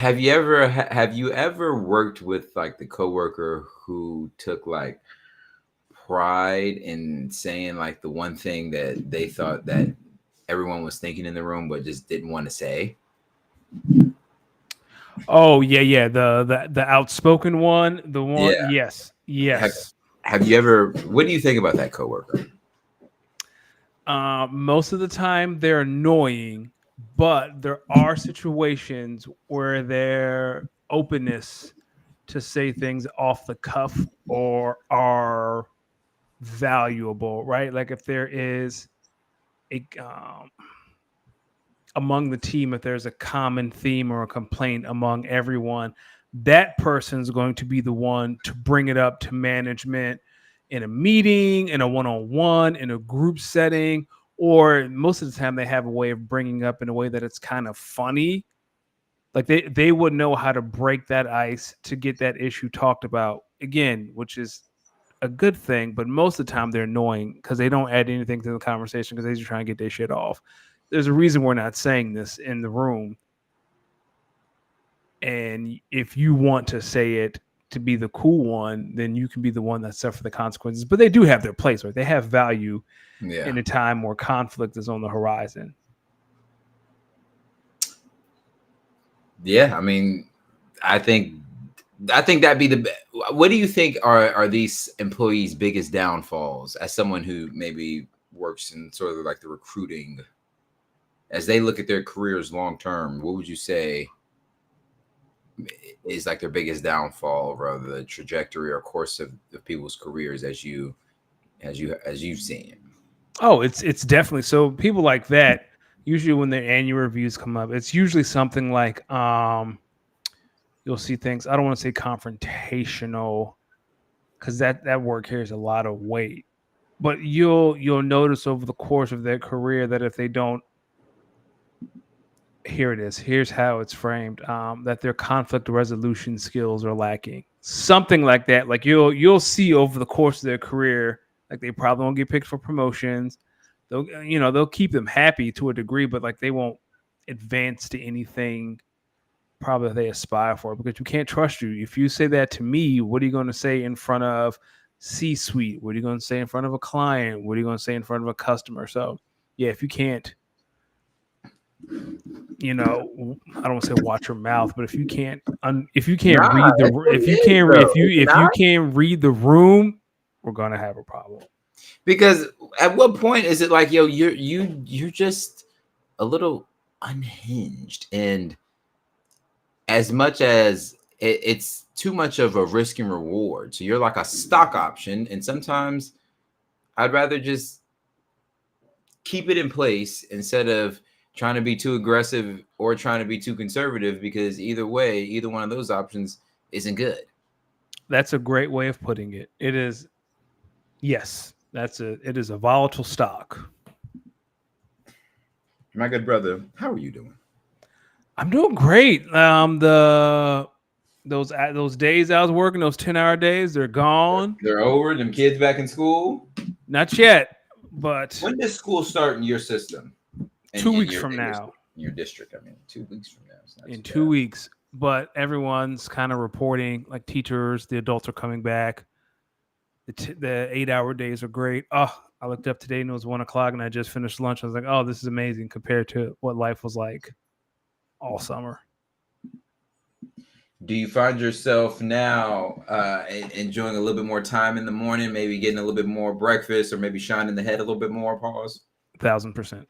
Have you ever worked with like the coworker who took like pride in saying like the one thing that they thought that everyone was thinking in the room but just didn't want to say? Oh yeah, yeah. The outspoken one, the one. Yeah. Yes, Have yes. Have you ever? What do you think about that coworker? Most of the time they're annoying, but there are situations where their openness to say things off the cuff or are valuable, right? Like if there is a among the team, if there's a common theme or a complaint among everyone, that person's going to be the one to bring it up to management in a meeting, in a one-on-one, in a group setting, or most of the time they have a way of bringing up in a way that it's kind of funny. Like they would know how to break that ice to get that issue talked about again, which is a good thing, but most of the time they're annoying because they don't add anything to the conversation because they just try and get their shit off. There's a reason we're not saying this in the room. And if you want to say it to be the cool one, then you can be the one that suffer the consequences. But they do have their place, right? They have value Yeah. in a time where conflict is on the horizon. Yeah. I mean, I think that'd be what do you think are these employees' biggest downfalls as someone who maybe works in sort of like the recruiting as they look at their careers long term? What would you say is like their biggest downfall, or the trajectory or course of people's careers as you've seen? Oh, it's definitely so. People like that usually when their annual reviews come up, it's usually something like you'll see things. I don't want to say confrontational because that word carries a lot of weight. But you'll notice over the course of their career that if they don't, here it is. Here's how it's framed. That their conflict resolution skills are lacking. Something like that. Like you'll see over the course of their career, like they probably won't get picked for promotions. They'll keep them happy to a degree, but like they won't advance to anything probably they aspire for because you can't trust you. If you say that to me, what are you going to say in front of C-suite? What are you going to say in front of a client? What are you going to say in front of a customer? So yeah, if you can't I don't want to say watch your mouth, but if you can't Nah, read the it, if you it is can't though. Is it if you not? can't read the room, we're gonna have a problem. Because at what point is it like, yo, you're just a little unhinged, and as much as it's too much of a risk and reward, so you're like a stock option, and sometimes I'd rather just keep it in place instead of trying to be too aggressive or trying to be too conservative, because either way, either one of those options isn't good. That's a great way of putting it. It is yes, it is a volatile stock. My good brother, how are you doing? I'm doing great. Those days I was working, those 10-hour days, they're gone. They're over. Them kids back in school. Not yet, but When does school start in your system? In, two in weeks your from in your now. school, in your district? I mean, 2 weeks from now. It's not In too 2 weeks. But everyone's kind of reporting, like teachers, the adults are coming back. The 8-hour days are great. Oh, I looked up today and it was 1 o'clock and I just finished lunch. I was like, oh, this is amazing compared to what life was like all summer. Do you find yourself now enjoying a little bit more time in the morning, maybe getting a little bit more breakfast, or maybe shining the head a little bit more? Pause. 1,000%.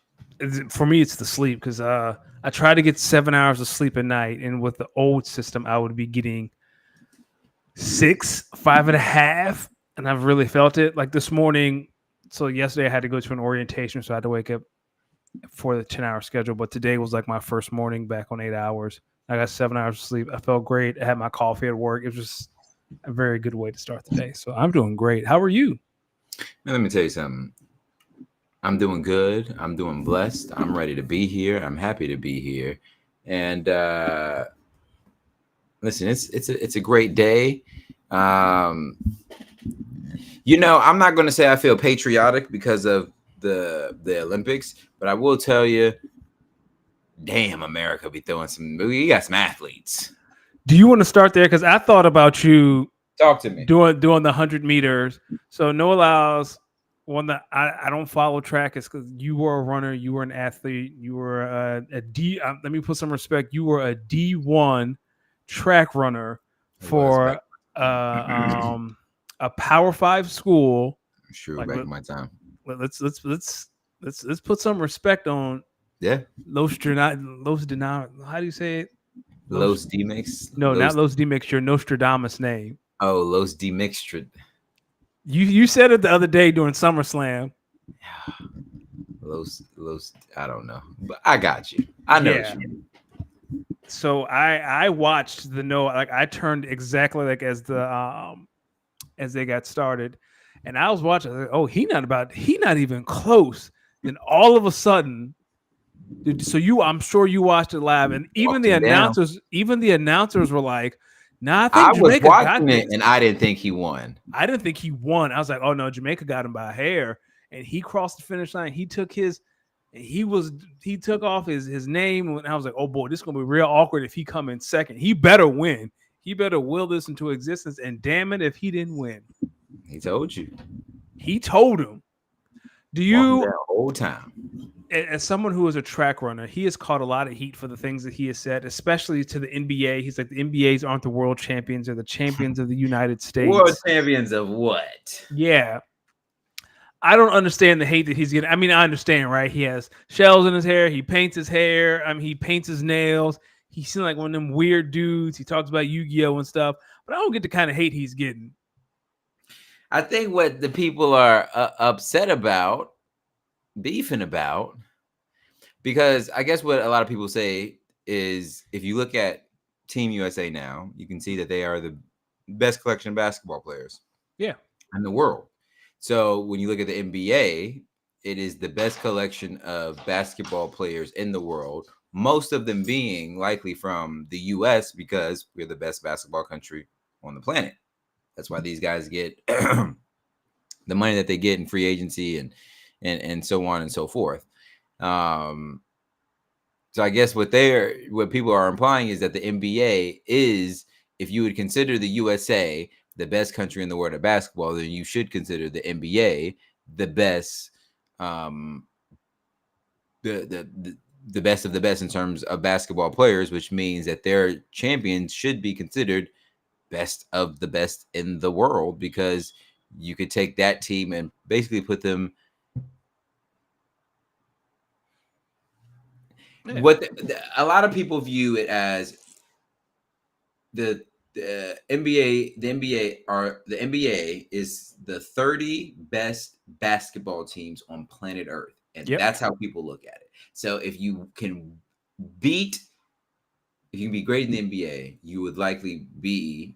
For me, it's the sleep because I try to get 7 hours of sleep a night. And with the old system, I would be getting 6, 5.5. And I've really felt it. Like this morning, so yesterday I had to go to an orientation, so I had to wake up for the 10-hour schedule. But today was like my first morning back on 8 hours. I got 7 hours of sleep. I felt great. I had my coffee at work. It was just a very good way to start the day. So I'm doing great. How are you? Now, let me tell you something. I'm doing good. I'm doing blessed. I'm ready to be here. I'm happy to be here. And listen, it's a great day. Um, I'm not going to say I feel patriotic because of the Olympics, but I will tell you, damn, America be throwing some. We got some athletes. Do you want to start there? Because I thought about you Talk to me. doing the 100 meters. So Noah Lyles, one that I don't follow track is because you were a runner, you were an athlete, you were a D. Let me put some respect. You were a D1 track runner for a Power 5 school. Sure, like, back in my time. Let's put some respect on. Yeah. Los Dinamis. How do you say it? Los D-Mix? No, not Los D-Mix. Your Nostradamus name. Oh, Los D-Mixtred. You said it the other day during SummerSlam. Los, I don't know. But I got you. I know what you mean. So I watched the I turned exactly like as they got started. And I was watching, like, oh, he not even close. Then all of a sudden, so I'm sure you watched it live, and even the announcers were like, "Nah, I think Jamaica was watching it, and I didn't think he won. I didn't think he won. I was like, oh no, Jamaica got him by a hair, and he crossed the finish line. He took off his name, and I was like, oh boy, this is gonna be real awkward if he come in second. He better win. He better will this into existence. And damn it, if he didn't win, he told you. He told him. Do you the whole time? As someone who is a track runner, he has caught a lot of heat for the things that he has said, especially to the NBA. He's like, the NBAs aren't the world champions, they're the champions of the United States. World champions of what? Yeah. I don't understand the hate that he's getting. I mean, I understand, right? He has shells in his hair. He paints his hair. I mean, he paints his nails. He seems like one of them weird dudes. He talks about Yu-Gi-Oh! And stuff. But I don't get the kind of hate he's getting. I think what the people are upset about, beefing about, because I guess what a lot of people say is if you look at Team USA now, you can see that they are the best collection of basketball players in the world. So when you look at the NBA, it is the best collection of basketball players in the world, most of them being likely from the US because we're the best basketball country on the planet. That's why these guys get the money that they get in free agency and so on and so forth. So I guess what people are implying is that the NBA is, if you would consider the USA the best country in the world of basketball, then you should consider the NBA the best, the best of the best in terms of basketball players, which means that their champions should be considered best of the best in the world, because you could take that team and basically put them what a lot of people view it as the NBA. The NBA is the 30 best basketball teams on planet Earth, and that's how people look at it. So if you can be great in the NBA, you would likely be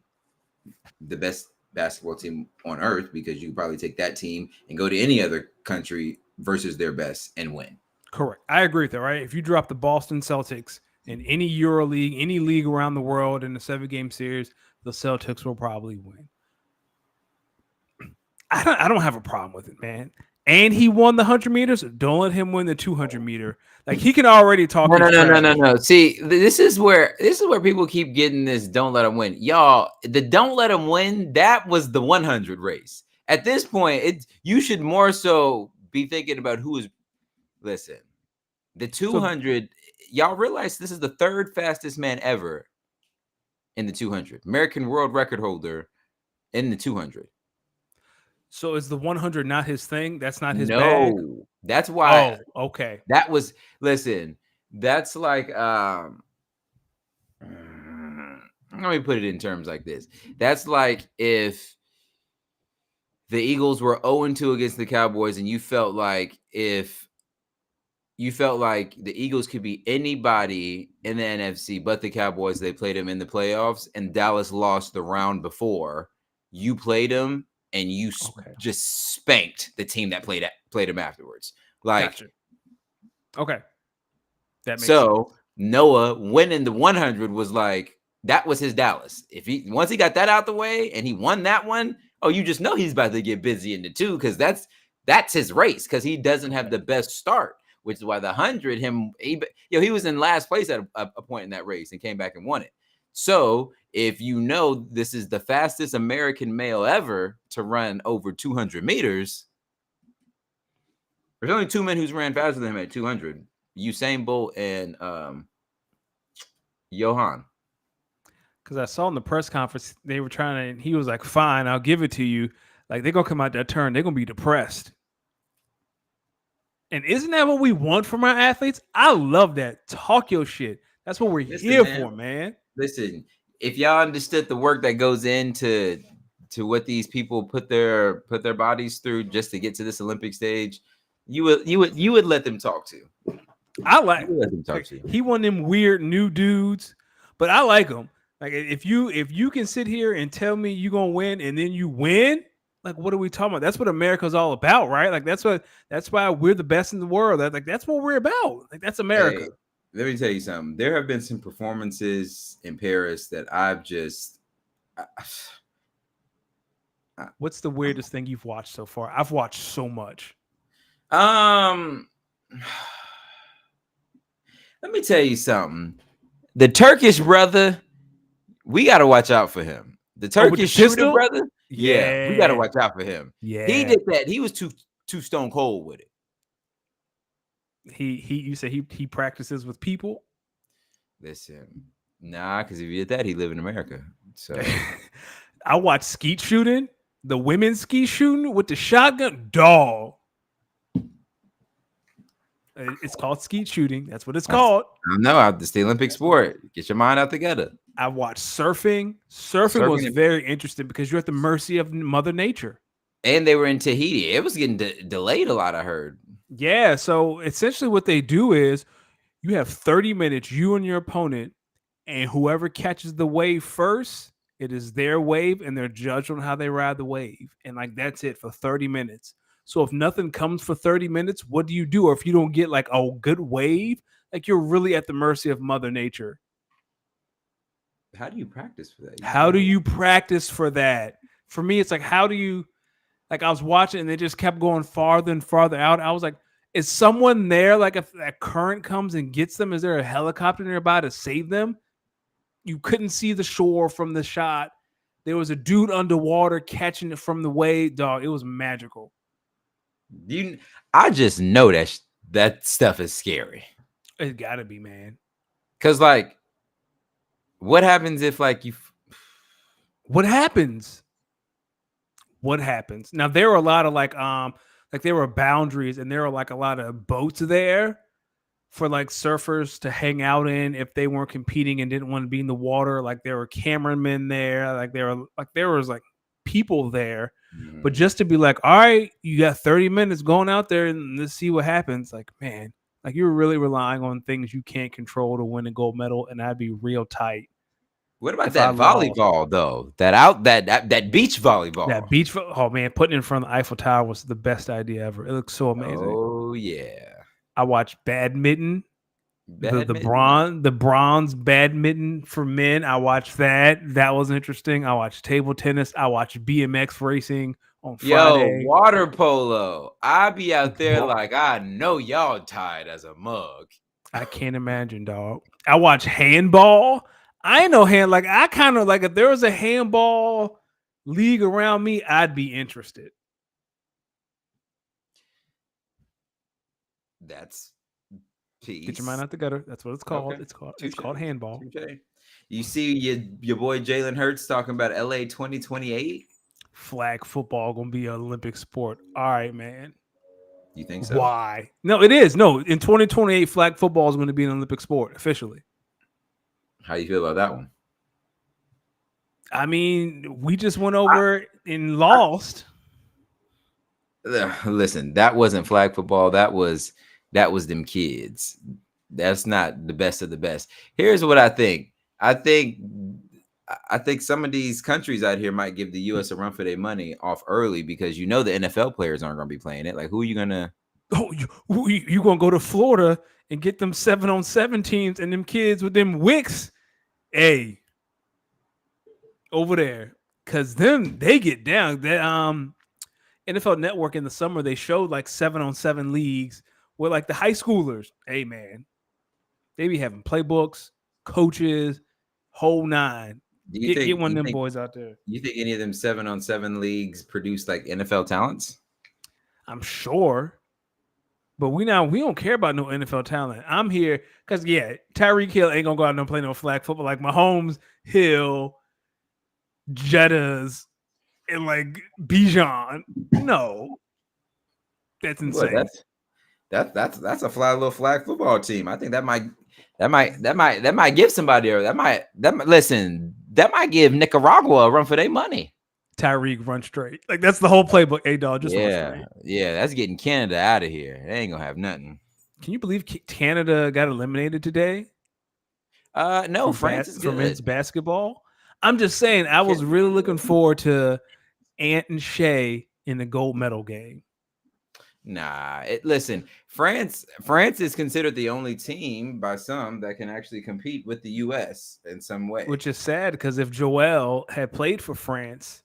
the best basketball team on Earth, because you probably take that team and go to any other country versus their best and win. Correct. I agree with that, right? If you drop the Boston Celtics in any EuroLeague, any league around the world in a 7-game series, the Celtics will probably win. I don't have a problem with it, man. And he won the 100 meters. Don't let him win the 200 meter. Like, he can already talk. No. See, this is where people keep getting this. Don't let him win, y'all. The don't let him win. That was the 100 race. At this point, you should more so be thinking about who is. Listen, the 200. Y'all realize this is the third fastest man ever in the 200. American world record holder in the 200. So is the 100 not his thing? That's not his bag? No, that's why. Oh, okay. That was, listen, that's like, let me put it in terms like this. That's like if the Eagles were 0-2 against the Cowboys, and you felt like the Eagles could be anybody in the NFC but the Cowboys. They played them in the playoffs, and Dallas lost the round before. You played them, and you just spanked the team that played them afterwards. Like, gotcha. Okay, that makes so sense. Noah winning the 100 was like, that was his Dallas. Once he got that out the way and he won that one, you just know he's about to get busy in the 2, because that's his race, because he doesn't have the best start. which is why the 100 he was in last place at a point in that race and came back and won it. So if you know this is the fastest American male ever to run over 200 meters, there's only two men who's ran faster than him at 200: Usain Bolt and Johan. Because I saw in the press conference they were trying to, and he was like, "Fine, I'll give it to you." Like they're gonna come out that turn, they're gonna be depressed. And isn't that what we want from our athletes? I love that. Talk your shit. That's what we're here for, man. Listen, if y'all understood the work that goes into what these people put their bodies through just to get to this Olympic stage, you would let them talk to. I like he one of them weird new dudes, but I like him. Like if you can sit here and tell me you're gonna win and then you win, like what are we talking about? That's what America's all about, right? Like that's why we're the best in the world. That's what we're about. Like that's America. Hey, let me tell you something. There have been some performances in Paris that I've just. What's the weirdest thing you've watched so far? I've watched so much. Let me tell you something. The Turkish brother, we got to watch out for him. The Turkish shooter brother, yeah, we got to watch out for him. Yeah, he did that. He was too stone cold with it. You said he practices with people. Listen, nah, because if he did that, he'd live in America. So I watched skeet shooting, the women's skeet shooting with the shotgun. Dog. It's called skeet shooting. That's what it's called. I know. It's the Olympic sport. Get your mind out together. I watched surfing. Surfing was very interesting because you're at the mercy of Mother Nature. And they were in Tahiti. It was getting delayed a lot, I heard. Yeah. So essentially what they do is you have 30 minutes, you and your opponent, and whoever catches the wave first, it is their wave, and they're judged on how they ride the wave. And like that's it for 30 minutes. So if nothing comes for 30 minutes, what do you do? Or if you don't get like a good wave, like you're really at the mercy of Mother Nature. How do you practice for that? How do you practice for that? For me, it's like, how do you, like I was watching and they just kept going farther and farther out. I was like, is someone there? Like if that current comes and gets them, is there a helicopter nearby to save them? You couldn't see the shore from the shot. There was a dude underwater catching it from the wave. Dog, it was magical. I just know that stuff is scary. It gotta be, man. Cause like, what happens if like you? What happens? What happens? Now there were a lot of like there were boundaries, and there were like a lot of boats there for like surfers to hang out in if they weren't competing and didn't want to be in the water. Like there were cameramen there. Like there was people there. But just to be like, all right, you got 30 minutes going out there and let's see what happens. Like, man, like you're really relying on things you can't control to win a gold medal, and I'd be real tight. What about that volleyball though? That beach volleyball. That beach, oh man, putting it in front of the Eiffel Tower was the best idea ever. It looks so amazing. Oh yeah. I watched badminton. The bronze badminton for men. I watched that. That was interesting. I watched table tennis. I watched BMX racing on Friday. Yo, water polo. I be out there like I know y'all tired as a mug. I can't imagine, dog. I watch handball. I know I kind of like if there was a handball league around me, I'd be interested. That's peace. Get your mind out the gutter. That's what it's called. Okay. It's called handball. Okay. You see your boy Jalen Hurts talking about LA 2028? Flag football gonna be an Olympic sport. All right, man. You think so? Why? No, it is. No, in 2028, flag football is going to be an Olympic sport officially. How do you feel about that one? I mean, we just went over and lost. Listen, that wasn't flag football. That was them kids. That's not the best of the best. Here's what I think. I think some of these countries out here might give the U.S. a run for their money off early because the NFL players aren't going to be playing it. Like, who are you going to? Oh, you going to go to Florida and get them 7-on-7 teams and them kids with them wicks? Hey, over there, because they get down. That NFL Network in the summer, they showed like 7-on-7 leagues with like the high schoolers. Hey man, they be having playbooks, coaches, whole nine. Do you Get think one you of them think boys out there. you think any of them 7-on-7 leagues produce like NFL talents? I'm sure. But we don't care about no NFL talent. I'm here because Tyreek Hill ain't gonna go out and play no flag football like Mahomes, Hill, Jettas, and like Bijan. No, that's What insane. that's a fly little flag football team. I think that might give somebody or that might give Nicaragua a run for their money. Tyreek run straight. Like that's the whole playbook. Hey dog, just run straight. Yeah, that's getting Canada out of here. They ain't gonna have nothing. Can you believe Canada got eliminated today? No, France is good. From men's basketball. I'm just saying, I was really looking forward to Ant and Shay in the gold medal game. Nah, listen, France is considered the only team by some that can actually compete with the U.S. in some way. Which is sad because if Joel had played for France,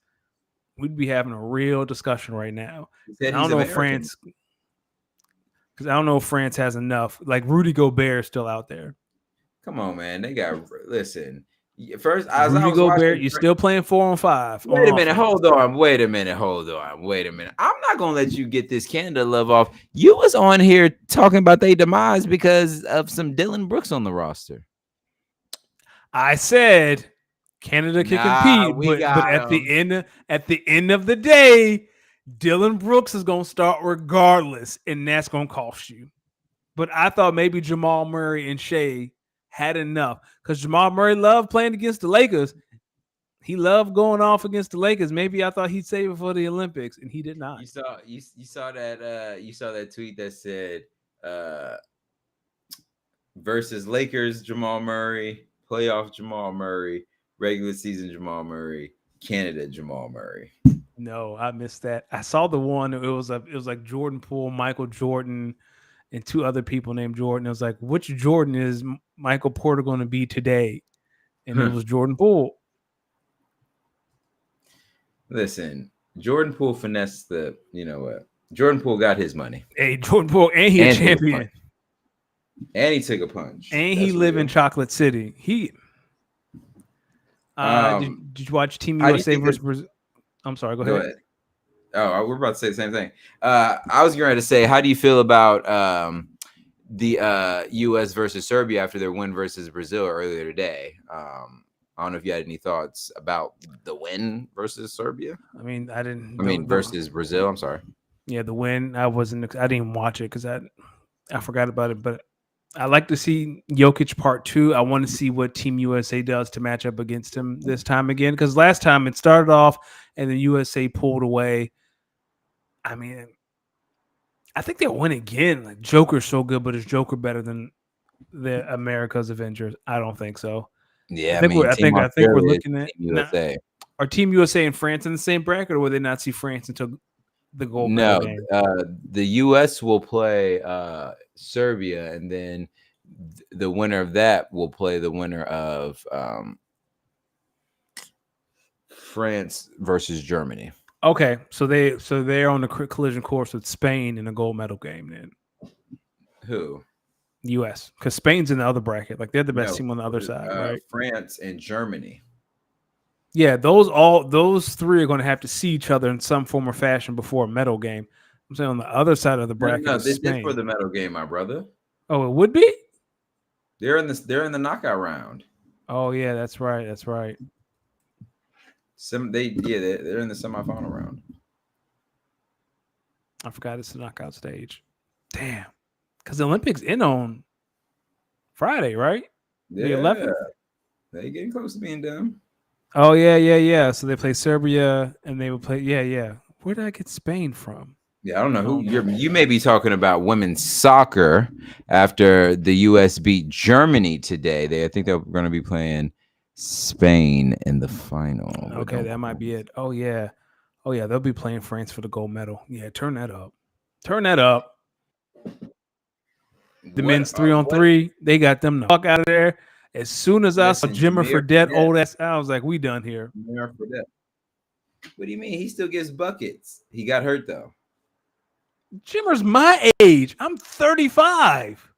we'd be having a real discussion right now. I don't know if France, because I don't know if France has enough. Like Rudy Gobert is still out there. Come on, man. They got listen. First, Rudy Gobert, you're still playing 4-on-5. Wait a minute, hold on. Wait a minute. I'm not gonna let you get this Canada love off. You was on here talking about their demise because of some Dylan Brooks on the roster. I said Canada can compete, but at the end of the day, Dylan Brooks is gonna start regardless, and that's gonna cost you. But I thought maybe Jamal Murray and Shea had enough because Jamal Murray loved playing against the Lakers. He loved going off against the Lakers. Maybe I thought he'd save it for the Olympics, and he did not. You saw that tweet that said versus Lakers Jamal Murray, playoff Jamal Murray, regular season Jamal Murray, Canada Jamal Murray. No, I missed that. I saw the one. It was like Jordan Poole, Michael Jordan, and two other people named Jordan. It was like, which Jordan is Michael Porter going to be today? And it was Jordan Poole. Listen, Jordan Poole finessed the, you know what? Jordan Poole got his money. Hey, Jordan Poole, and he a champion. And he took a punch. And he live in Chocolate City. He did you watch Team USA versus Brazil? I'm sorry, go ahead. Oh, we're about to say the same thing. I was going to say, how do you feel about the U.S. versus Serbia after their win versus Brazil earlier today? I don't know if you had any thoughts about the win versus Serbia. Versus Brazil. I'm sorry. Yeah, the win. I didn't watch it because I forgot about it. But I like to see Jokic part 2. I want to see what Team USA does to match up against him this time again. Because last time it started off and the USA pulled away. I mean, I think they'll win again. Like Joker's so good, but is Joker better than the America's Avengers? I don't think so. Yeah, I think we're looking at USA. Are Team USA and France in the same bracket, or will they not see France until the gold medal game? The US will play Serbia, and then the winner of that will play the winner of France versus Germany. Okay, so they're on the collision course with Spain in a gold medal game. Then who? U.S. because Spain's in the other bracket. Like they're the best team on the other side, right? France and Germany. Yeah, those three are going to have to see each other in some form or fashion before a medal game. I'm saying on the other side of the bracket. No, this is for the medal game, my brother. Oh, it would be. They're in the knockout round. Oh yeah, that's right. That's right. They're in the semifinal round. I forgot it's the knockout stage. Damn. Because the Olympics end on Friday, right? Yeah. The 11th. They're getting close to being done. Oh, yeah. So they play Serbia, and they will play. Yeah. Where did I get Spain from? Yeah, I don't know who you may be talking about women's soccer after the U.S. beat Germany today. I think they're going to be playing Spain in the final. Okay, that might be it. Oh, yeah. They'll be playing France for the gold medal. Yeah, turn that up. The men's 3-on-3, they got them the fuck out of there. As soon as I saw Jimmer Fredette, old ass, I was like, we done here. What do you mean? He still gets buckets. He got hurt though. Jimmer's my age. I'm 35.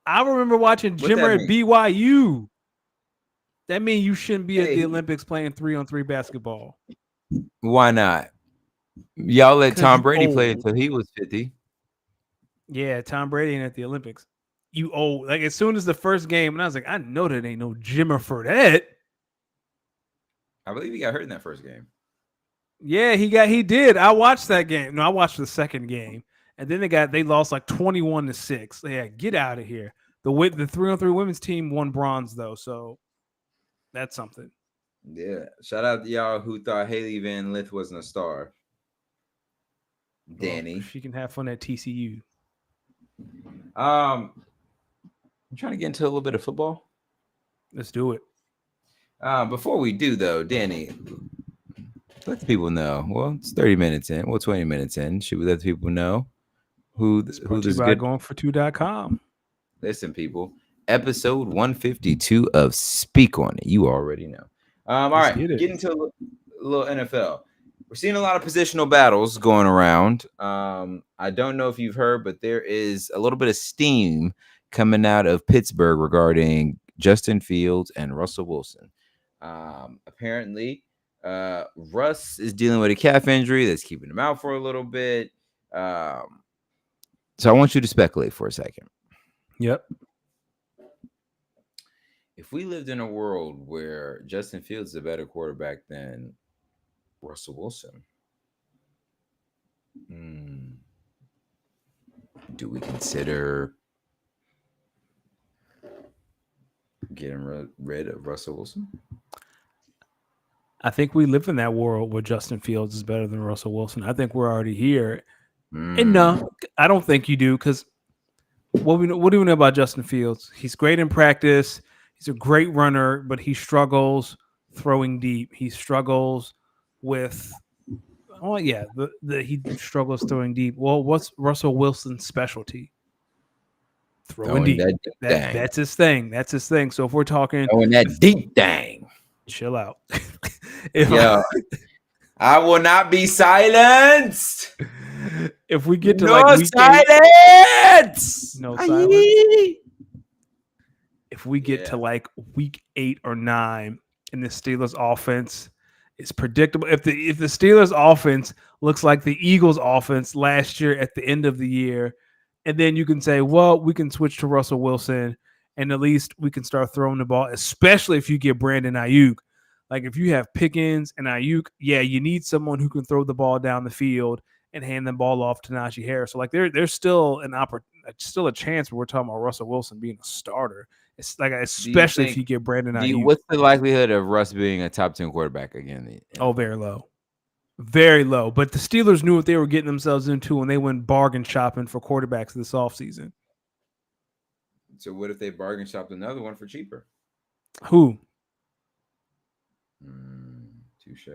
I remember watching What that Jimmer at mean? BYU. That means you shouldn't be at the Hey, Olympics playing 3-on-3 basketball why not? Y'all let because Tom you Brady play old. until he was 50. Yeah, Tom Brady ain't at the Olympics. You old. Like as soon as the first game, and I was like, I know that ain't no Jimmer for that. I believe he got hurt in that first game. Yeah, he did. I watched that game. No, I watched the second game, and then they lost like 21-6. Yeah, get out of here. The 3-on-3 women's team won bronze though, so that's something. Yeah. Shout out to y'all who thought Haley Van Lith wasn't a star. Well, Danny. she can have fun at TCU. I'm trying to get into a little bit of football. Let's do it. Before we do though, Danny, let the people know. Well, it's 30 minutes in. Well, 20 minutes in. Should we let the people know who It's who brought to you this by good? goingfor2.com. Listen, people. Episode 152 of Speak On It. You already know. All Let's right, get it. get into a little NFL. We're seeing a lot of positional battles going around. I don't know if you've heard, but there is a little bit of steam coming out of Pittsburgh regarding Justin Fields and Russell Wilson. Apparently, Russ is dealing with a calf injury that's keeping him out for a little bit. So I want you to speculate for a second. Yep. If we lived in a world where Justin Fields is a better quarterback than Russell Wilson, do we consider getting rid of Russell Wilson? I think we live in that world where Justin Fields is better than Russell Wilson. I think we're already here. And no, I don't think you do because what do we know about Justin Fields? He's great in practice. He's a great runner, but he struggles throwing deep. He struggles with he struggles throwing deep. Well, what's Russell Wilson's specialty? Throwing deep. That deep thing. That's his thing. That's his thing. So if we're talking Throwing that deep thing. Chill out. I will not be silenced. If we get to no like week silence. No silence. If we get to like week 8 or 9 and the Steelers offense is predictable, if the Steelers offense looks like the Eagles offense last year at the end of the year, and then you can say, well, we can switch to Russell Wilson and at least we can start throwing the ball, especially if you get Brandon Ayuk. Like if you have Pickens and Ayuk, yeah, you need someone who can throw the ball down the field and hand the ball off to Najee Harris. So like there's still still a chance where we're talking about Russell Wilson being a starter. It's like especially if you get Brandon Ayuk. What's the likelihood of Russ being a top 10 quarterback again? Oh, very low. Very low. But the Steelers knew what they were getting themselves into when they went bargain shopping for quarterbacks this offseason. So what if they bargain shopped another one for cheaper? Who? Touche.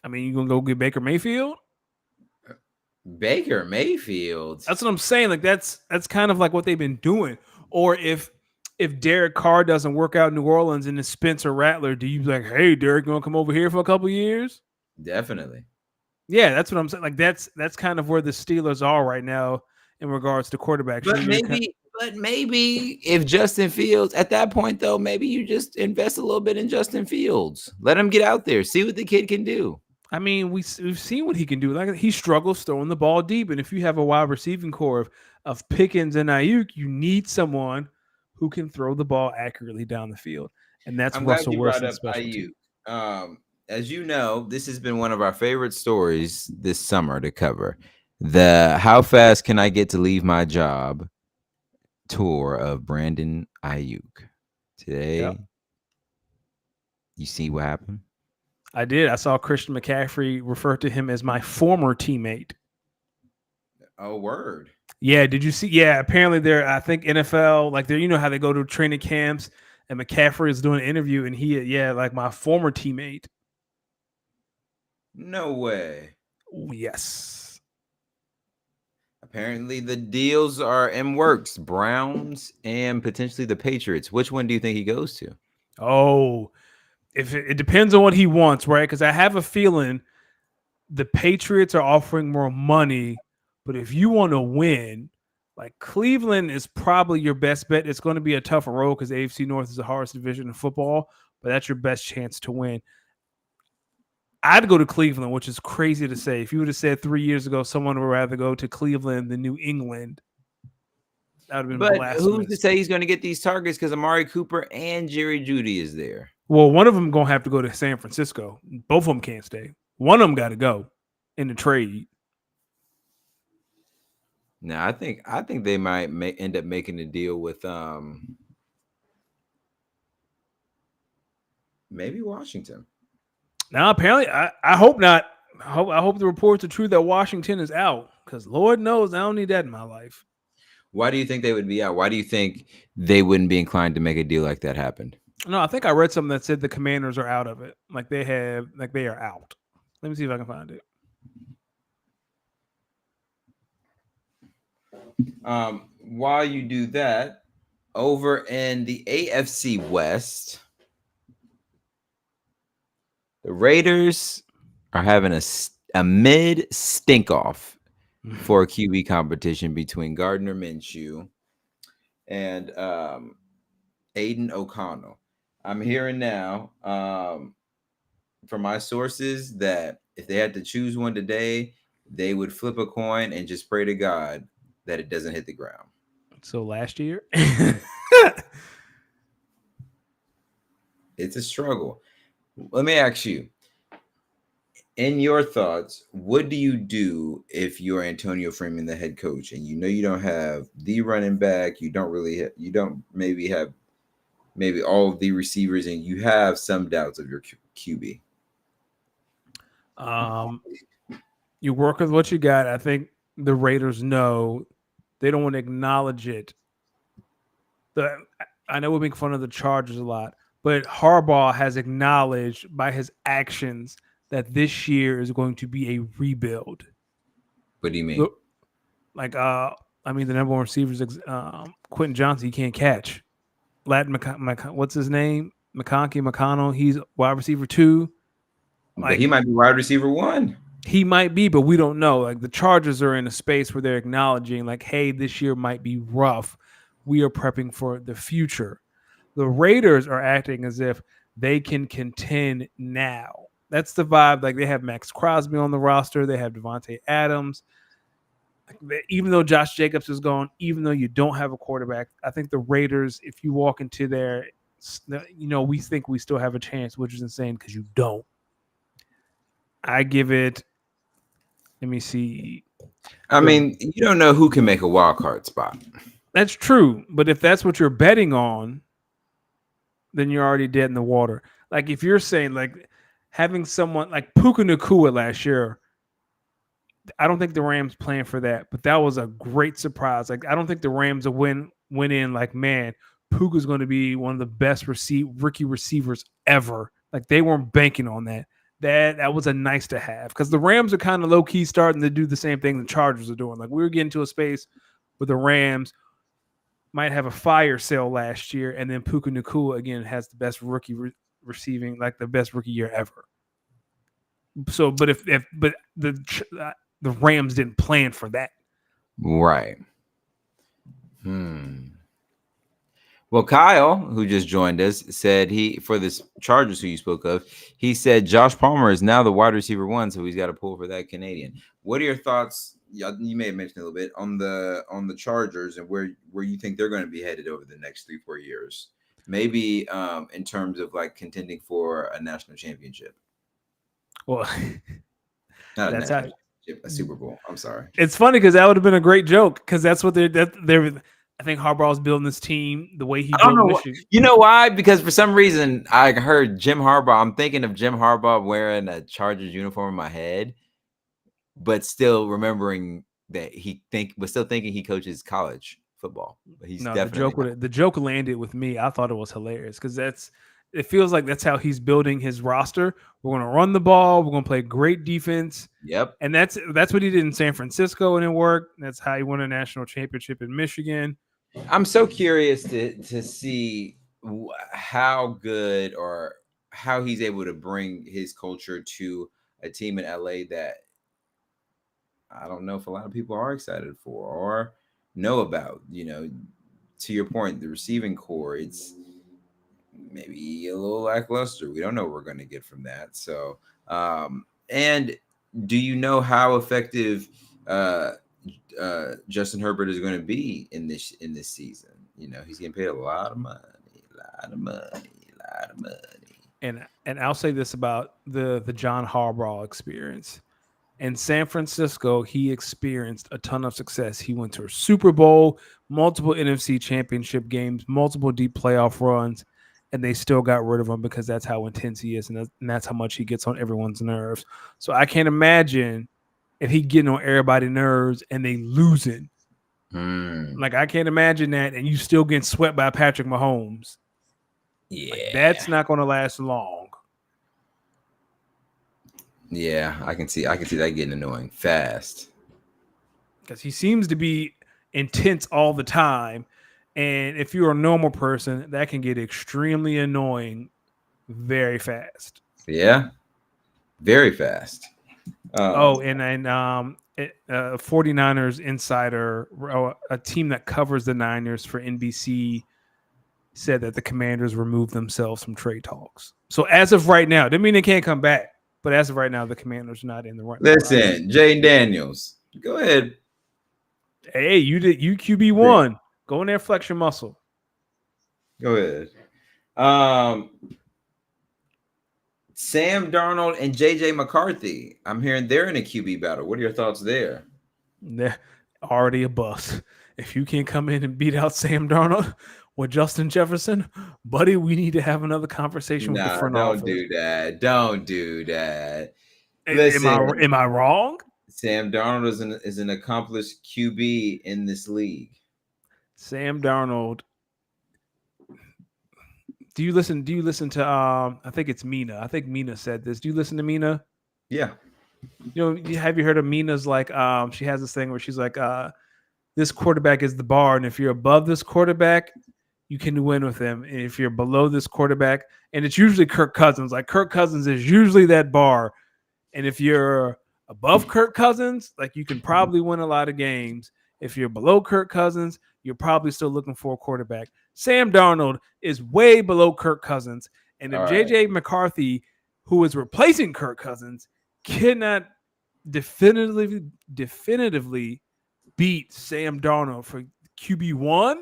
I mean, you gonna go get Baker Mayfield? Baker Mayfield. That's what I'm saying. Like that's kind of like what they've been doing. Or if Derek Carr doesn't work out in New Orleans and it's Spencer Rattler, do you be like, hey, Derek, you want to come over here for a couple years? Definitely. Yeah, that's what I'm saying. Like that's kind of where the Steelers are right now in regards to quarterbacks. But maybe if Justin Fields at that point though, maybe you just invest a little bit in Justin Fields. Let him get out there, see what the kid can do. I mean, we've seen what he can do. Like he struggles throwing the ball deep, and if you have a wide receiving core of Pickens and Ayuk, you need someone who can throw the ball accurately down the field, and that's Russell Wilson's specialty. Ayuk. As you know, this has been one of our favorite stories this summer to cover. The "How fast can I get to leave my job?" tour of Brandon Ayuk. Today, You see what happened? I did. I saw Christian McCaffrey refer to him as my former teammate. Oh, word. Yeah, did you see? Yeah, apparently I think NFL, like you know how they go to training camps and McCaffrey is doing an interview and like my former teammate. No way. Yes. Apparently the deals are in works. Browns and potentially the Patriots. Which one do you think he goes to? Oh, if it depends on what he wants, right? Because I have a feeling the Patriots are offering more money, but if you want to win, like Cleveland is probably your best bet. It's going to be a tougher road because AFC North is the hardest division in football, but that's your best chance to win. I'd go to Cleveland, which is crazy to say. If you would have said 3 years ago someone would rather go to Cleveland than New England, that would have been But who's to blasphemous. say he's going to get these targets because Amari Cooper and Jerry Judy is there? Well, one of them going to have to go to San Francisco. Both of them can't stay. One of them got to go in the trade. Now, I think they might end up making a deal with maybe Washington. Now, apparently, I hope not. I hope the reports are true that Washington is out because Lord knows I don't need that in my life. Why do you think they would be out? Why do you think they wouldn't be inclined to make a deal like that happen? No, I think I read something that said the Commanders are out of it. Like they are out. Let me see if I can find it. While you do that, over in the AFC West, the Raiders are having a mid stink off for a QB competition between Gardner Minshew and Aiden O'Connell. I'm hearing now from my sources that if they had to choose one today, they would flip a coin and just pray to God that it doesn't hit the ground. So last year, it's a struggle. Let me ask you, in your thoughts, what do you do if you're Antonio Freeman, the head coach, and you know you don't have the running back, you don't maybe have all of the receivers, and you have some doubts of your QB? You work with what you got. I think the Raiders know they don't want to acknowledge it. I know we make fun of the Chargers a lot, but Harbaugh has acknowledged by his actions that this year is going to be a rebuild. What do you mean? Like, the number one receiver is Quentin Johnson. He can't catch. What's his name? McConnell. He's wide receiver 2. But he might be wide receiver 1. He might be, but we don't know. Like the Chargers are in a space where they're acknowledging, like, hey, this year might be rough. We are prepping for the future. The Raiders are acting as if they can contend now. That's the vibe. Like they have Max Crosby on the roster. They have Devontae Adams. Even though Josh Jacobs is gone, even though you don't have a quarterback, I think the Raiders, if you walk into there, we think we still have a chance, which is insane because you don't. I give it. Let me see. I mean, you don't know who can make a wild card spot. That's true. But if that's what you're betting on, then you're already dead in the water. Like if you're saying like having someone like Puka Nacua last year, I don't think the Rams planned for that, but that was a great surprise. Like I don't think the Rams went in like, man, Puka's going to be one of the best rookie receivers ever. Like they weren't banking on that. That was a nice to have because the Rams are kind of low key starting to do the same thing the Chargers are doing. Like we were getting to a space where the Rams might have a fire sale last year, and then Puka Nacua again has the best rookie receiving, like the best rookie year ever. So, but but the Rams didn't plan for that, right? Well, Kyle, who just joined us, said for this Chargers who you spoke of, he said Josh Palmer is now the wide receiver 1, so he's got to pull for that Canadian. What are your thoughts? You may have mentioned a little bit on the Chargers and where you think they're going to be headed over the next 3-4 years, maybe in terms of like contending for a national championship. Well, not a national championship, a Super Bowl. I'm sorry. It's funny because that would have been a great joke because that's what they're. I think Harbaugh's building this team the way he built Michigan. You know why? Because for some reason I heard Jim Harbaugh. I'm thinking of Jim Harbaugh wearing a Chargers uniform in my head, but still remembering that was still thinking he coaches college football. But he's definitely the joke landed with me. I thought it was hilarious because it feels like that's how he's building his roster. We're going to run the ball. We're going to play great defense. Yep. And that's what he did in San Francisco and it worked. That's how he won a national championship in Michigan. I'm so curious to see how good or how he's able to bring his culture to a team in LA that I don't know if a lot of people are excited for or know about. To your point, the receiving core, it's maybe a little lackluster. We don't know what we're going to get from that. So, and do you know how effective Justin Herbert is going to be in this season? He's getting paid a lot of money, a lot of money, a lot of money. And I'll say this about the John Harbaugh experience. In San Francisco, he experienced a ton of success. He went to a Super Bowl, multiple NFC championship games, multiple deep playoff runs, and they still got rid of him because that's how intense he is, and that's how much he gets on everyone's nerves. So I can't imagine if he getting on everybody's nerves and they losing. Like, I can't imagine that, and you still getting swept by Patrick Mahomes. Yeah, like, that's not going to last long. Yeah, I can see that getting annoying fast. Because he seems to be intense all the time, and if you're a normal person, that can get extremely annoying very fast. Yeah, very fast. And 49ers insider, a team that covers the Niners for NBC, said that the Commanders removed themselves from trade talks. So as of right now, doesn't mean they can't come back, but as of right now, the Commanders are not in the right. Listen, Jane Daniels, go ahead. Hey, you QB1. Go in there, flex your muscle. Go ahead. Sam Darnold and JJ McCarthy. I'm hearing they're in a QB battle. What are your thoughts there? They're already a bust. If you can't come in and beat out Sam Darnold with Justin Jefferson, buddy, we need to have another conversation with the front office. Don't do that. Listen, am I wrong? Sam Darnold is an accomplished QB in this league. Sam Darnold. Do you listen to I think it's Mina. I think Mina said this. Do you listen to Mina? Yeah. Have you heard of Mina's like she has this thing where she's like this quarterback is the bar, and if you're above this quarterback, you can win with him. And if you're below this quarterback, and it's usually Kirk Cousins. Like, Kirk Cousins is usually that bar. And if you're above Kirk Cousins, like, you can probably win a lot of games. If you're below Kirk Cousins, you're probably still looking for a quarterback. Sam Darnold is way below Kirk Cousins. And if JJ McCarthy, who is replacing Kirk Cousins, cannot definitively beat Sam Darnold for QB1,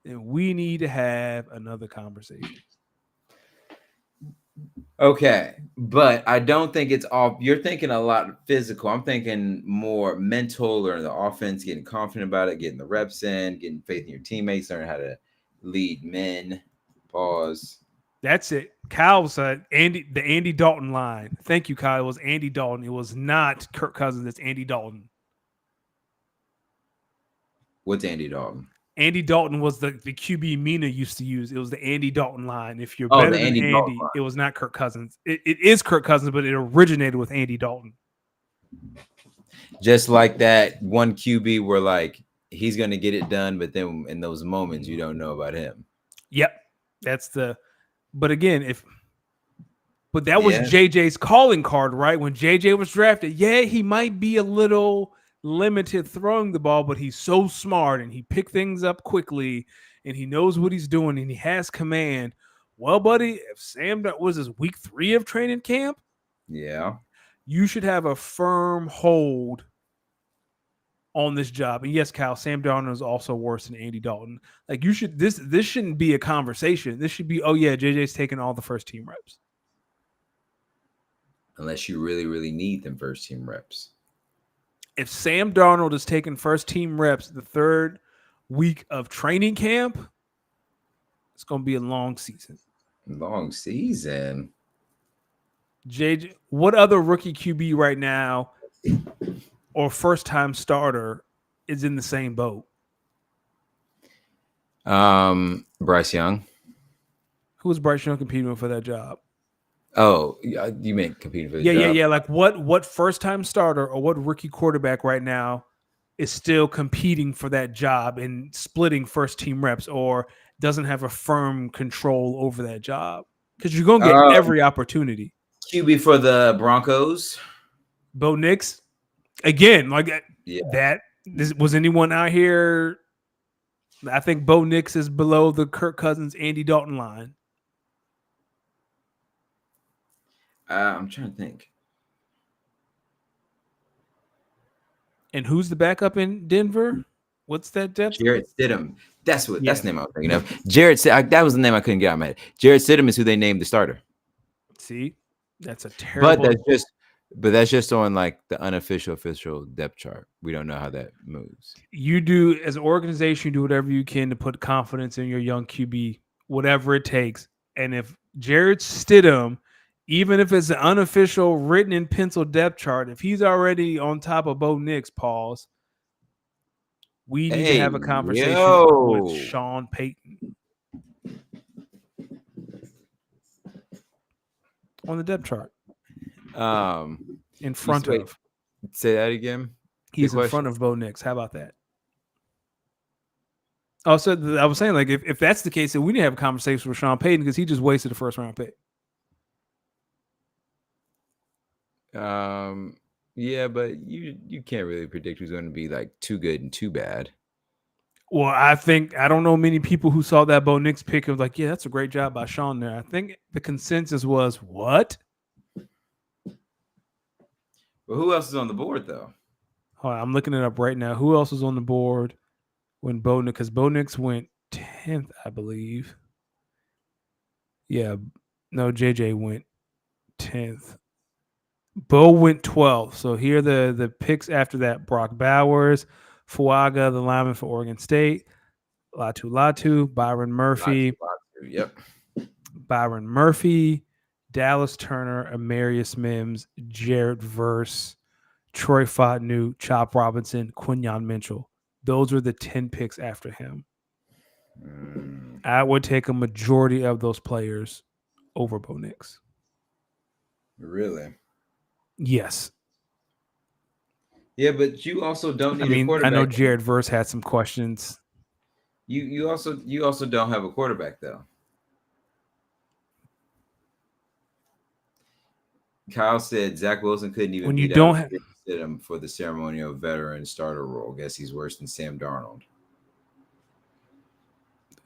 then we need to have another conversation. Okay, but I don't think it's all. You're thinking a lot physical. I'm thinking more mental, learning the offense, getting confident about it, getting the reps in, getting faith in your teammates, learning how to lead men. Pause. That's it. Kyle was the Andy Dalton line. Thank you, Kyle. It was Andy Dalton. It was not Kirk Cousins. It's Andy Dalton. What's Andy Dalton? Andy Dalton was the QB Mina used to use. It was the Andy Dalton line. If you're better than Andy, it was not Kirk Cousins. It is Kirk Cousins, but it originated with Andy Dalton. Just like that one QB where, like, he's going to get it done, but then in those moments, you don't know about him. Yep. But again, that was JJ's calling card, right? When JJ was drafted, he might be a little limited throwing the ball, but he's so smart and he picked things up quickly and he knows what he's doing and he has command. Well, buddy, if Sam was his week 3 of training camp, you should have a firm hold on this job. And yes, Kyle, Sam Darnold is also worse than Andy Dalton. Like, you should this shouldn't be a conversation. This should be, JJ's taking all the first team reps. Unless you really, really need them first team reps. If Sam Darnold is taking first team reps the 3rd week of training camp, it's going to be a long season. Long season. JJ, what other rookie QB right now or first time starter is in the same boat? Bryce Young. Who was Bryce Young competing with for that job? Oh, you meant competing for the job? Yeah. Like, what first time starter or what rookie quarterback right now is still competing for that job and splitting first team reps or doesn't have a firm control over that job? because you're gonna get every opportunity. QB for the Broncos. Bo Nix, again, like Yeah. that. Was anyone out here? I think Bo Nix is below the Kirk Cousins, Andy Dalton line. I'm trying to think. And who's the backup in Denver? What's that depth? Jarrett Stidham. That's the name I was thinking of. That was the name I couldn't get out of my head. Jarrett Stidham is who they named the starter. See, that's a terrible. But that's just on like the unofficial official depth chart. We don't know how that moves. You do, as an organization, you do whatever you can to put confidence in your young QB, whatever it takes. And if Jarrett Stidham, even if it's an unofficial written in pencil depth chart, if he's already on top of Bo Nix, pause. We need to have a conversation with Sean Payton on the depth chart. In front of. Say that again. He's in front of Bo Nix. How about that? Also, I was saying, like, if that's the case, then we need to have a conversation with Sean Payton because he just wasted the first round pick. Yeah, but you can't really predict who's going to be like too good and too bad. Well, I don't know many people who saw that Bo Nix pick and was like, yeah, that's a great job by Sean there. I think the consensus was, what? Well, who else is on the board, though? Hold on, I'm looking it up right now. Who else was on the board when Bo Nix? Because Bo Nix went 10th, I believe. Yeah. No, JJ went 10th. Bo went 12th. So here are the picks after that. Brock Bowers, Fuaga, the lineman for Oregon State, Latu, Byron Murphy. Yep. Byron Murphy, Dallas Turner, Amarius Mims, Jared Verse, Troy Fatnu, Chop Robinson, Quinyon Mitchell. Those were the 10 picks after him. I would take a majority of those players over Bo Nix. Really? Yes. Yeah, but you also don't need a quarterback. I know Jared Verse had some questions. You also don't have a quarterback, though. Kyle said Zach Wilson couldn't even beat him for the ceremonial veteran starter role. Guess he's worse than Sam Darnold.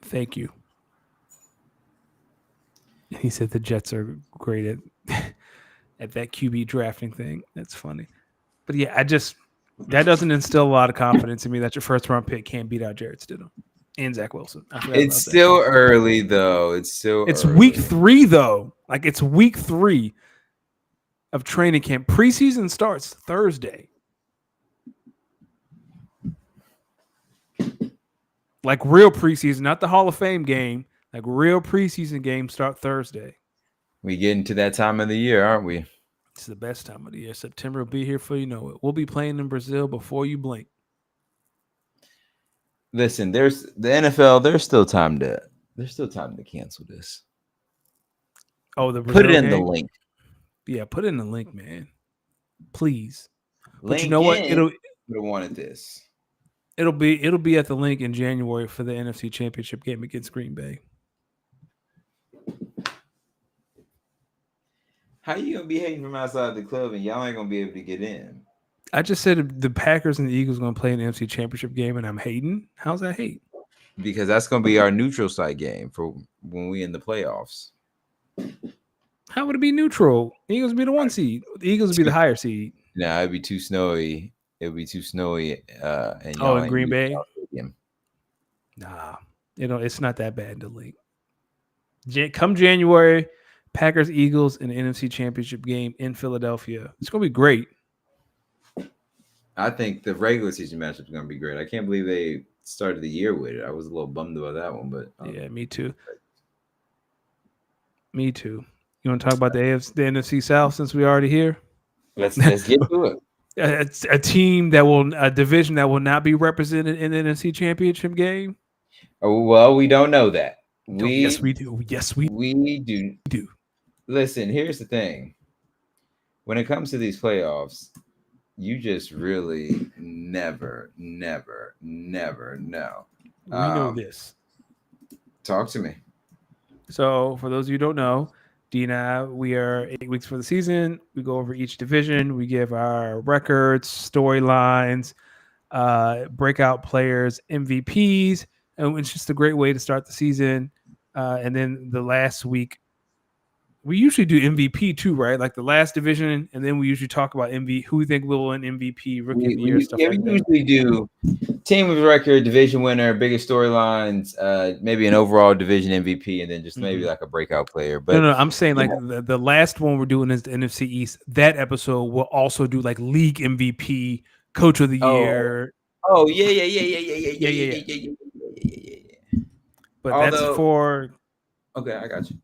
Thank you. He said the Jets are great at that QB drafting thing. That's funny. But yeah, that doesn't instill a lot of confidence in me that your first round pick can't beat out Jarrett Stidham and Zach Wilson. It's still early, though. It's week 3, though. Like, it's week 3 of training camp. Preseason starts Thursday. Like real preseason, not the Hall of Fame game. Like real preseason games start Thursday. We getting to that time of the year, aren't we? It's the best time of the year. September will be here before you know it. We'll be playing in Brazil before you blink. Listen, there's the NFL. There's still time to cancel this. Oh, the Brazil put it in game? the link. Yeah, put it in the link, man. Please. But you know what? Would have wanted this. It'll be at the link in January for the NFC Championship game against Green Bay. How you gonna be hating from outside the club and y'all ain't gonna be able to get in? I just said the Packers and the Eagles are gonna play an NFC Championship game, and I'm hating. How's that hate? Because that's gonna be our neutral site game for when we in the playoffs. How would it be neutral? The Eagles would be the 1 seed. The Eagles would be the higher seed. No, it'd be too snowy. It would be too snowy. And in Green Bay? Nah, it's not that bad in the league. Come January, Packers, Eagles, in the NFC Championship game in Philadelphia. It's going to be great. I think the regular season matchup is going to be great. I can't believe they started the year with it. I was a little bummed about that one, but yeah, me too. Me too. You want to talk about the NFC South since we're already here? Let's get to it. It's a division that will not be represented in the NFC Championship game. Oh, well, we don't know that. Yes, we do. Yes, we do. Listen, here's the thing. When it comes to these playoffs, you just really never know. We know this. Talk to me. So, for those of you who don't know, D and I, we are 8 weeks for the season. We go over each division. We give our records, storylines, breakout players, MVPs, and it's just a great way to start the season. And then the last week, we usually do MVP too, right? Like the last division, and then we usually talk about who we think will win MVP, Rookie of the Year, stuff like we that. usually do team of record, division winner, biggest storylines, maybe an overall division MVP, and then just maybe like a breakout player. But no, I'm saying like the last one we're doing is the NFC East. That episode will also do like league MVP, Coach of the Year. Oh yeah. But that's for. Okay, I got you.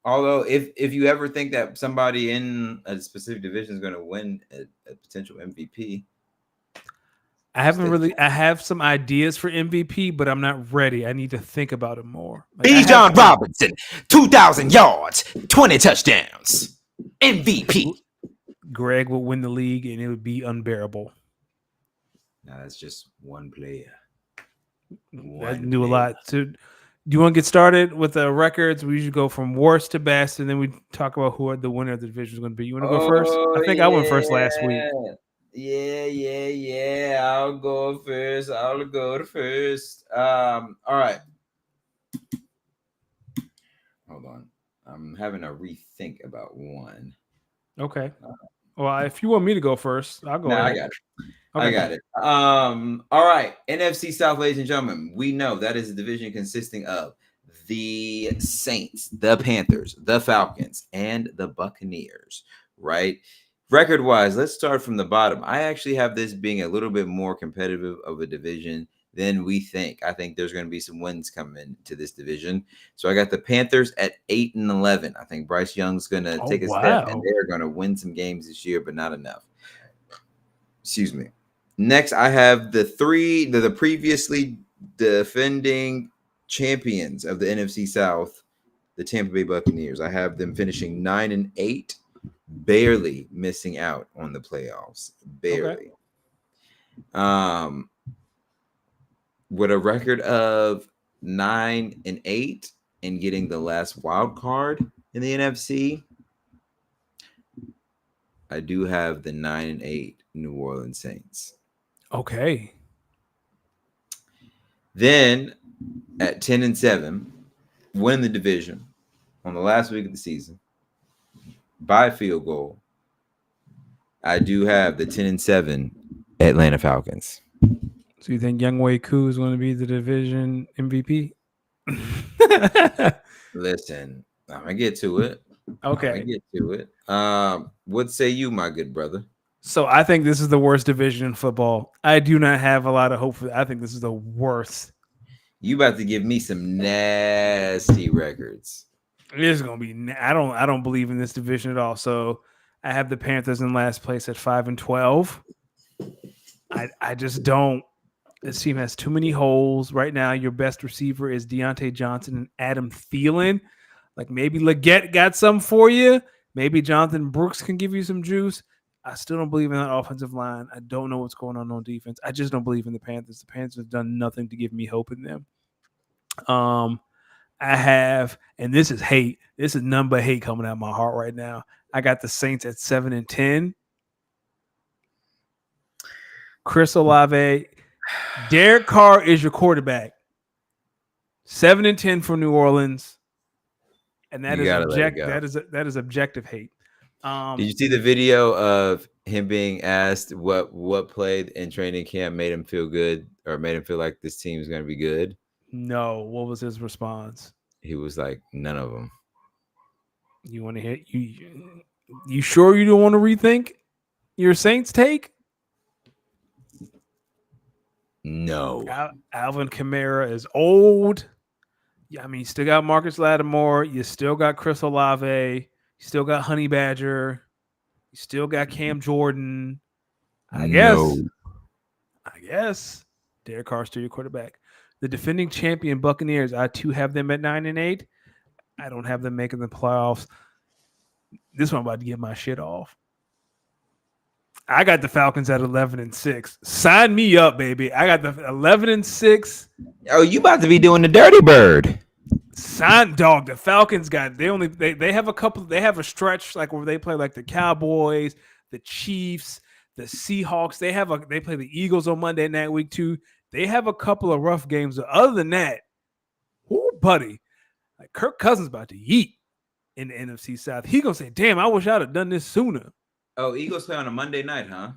Although, if you ever think that somebody in a specific division is going to win a potential MVP, I have some ideas for MVP, but I'm not ready. I need to think about it more. Like Bijan Robinson, 2,000 yards, 20 touchdowns, MVP. Greg will win the league, and it would be unbearable. No, that's just one player. That do a lot. Do you want to get started with the records? We usually go from worst to best, and then we talk about who the winner of the division is going to be. You want to go first? I think I went first last week. Yeah. I'll go first. All right. Hold on. I'm having a rethink about one. Okay. Well, if you want me to go first, I'll go ahead. I got it. Okay. I got it. All right. NFC South, ladies and gentlemen. We know that is a division consisting of the Saints, the Panthers, the Falcons, and the Buccaneers, right? Record-wise, let's start from the bottom. I actually have this being a little bit more competitive of a division than we think. I think there's going to be some wins coming to this division. So I got the Panthers at 8-11. I think Bryce Young's going to take a step, and they're going to win some games this year, but not enough. Excuse me. Next, I have the previously defending champions of the NFC South, the Tampa Bay Buccaneers. I have them finishing 9-8. Barely missing out on the playoffs. Barely. Okay. With a record of 9-8 and getting the last wild card in the NFC, I do have the 9-8 New Orleans Saints. Okay. Then at 10-7, win the division on the last week of the season. By field goal, I do have the 10-7 Atlanta Falcons. So you think Younghoe Koo is going to be the division MVP? Listen, I'm gonna get to it. Okay, What say you, my good brother? So I think this is the worst division in football. I do not have a lot of hope for it. I think this is the worst. You about to give me some nasty records. It is going to be. I don't believe in this division at all. So I have the Panthers in last place at 5-12. I just don't. This team has too many holes right now. Your best receiver is Deontay Johnson and Adam Thielen. Like maybe Leggett got some for you. Maybe Jonathan Brooks can give you some juice. I still don't believe in that offensive line. I don't know what's going on defense. I just don't believe in the Panthers. The Panthers have done nothing to give me hope in them. I have, and this is hate. This is none but hate coming out of my heart right now. I got the Saints at 7-10. Chris Olave, Derek Carr is your quarterback. 7-10 for New Orleans, and that is objective hate. Did you see the video of him being asked what play in training camp made him feel good or made him feel like this team is going to be good? No. What was his response? He was like, none of them. You want to hit you sure you don't want to rethink your Saints take? No. Alvin Kamara is old. Yeah, I mean, you still got Marcus Lattimore. You still got Chris Olave. You still got Honey Badger. You still got Cam Jordan. I guess. Derek Carr still your quarterback. The defending champion Buccaneers, I too have them at 9-8. I don't have them making the playoffs. This one I'm about to get my shit off. I got the Falcons at 11-6. Sign me up, baby. I got the 11-6. Oh, you about to be doing the dirty bird. Dog. The Falcons they have a couple. They have a stretch like where they play like the Cowboys, the Chiefs, the Seahawks. They play the Eagles on Monday night week 2. They have a couple of rough games. But other than that, buddy, like Kirk Cousins about to yeet in the NFC South. He gonna say, "Damn, I wish I'd have done this sooner." Oh, Eagles play on a Monday night, huh?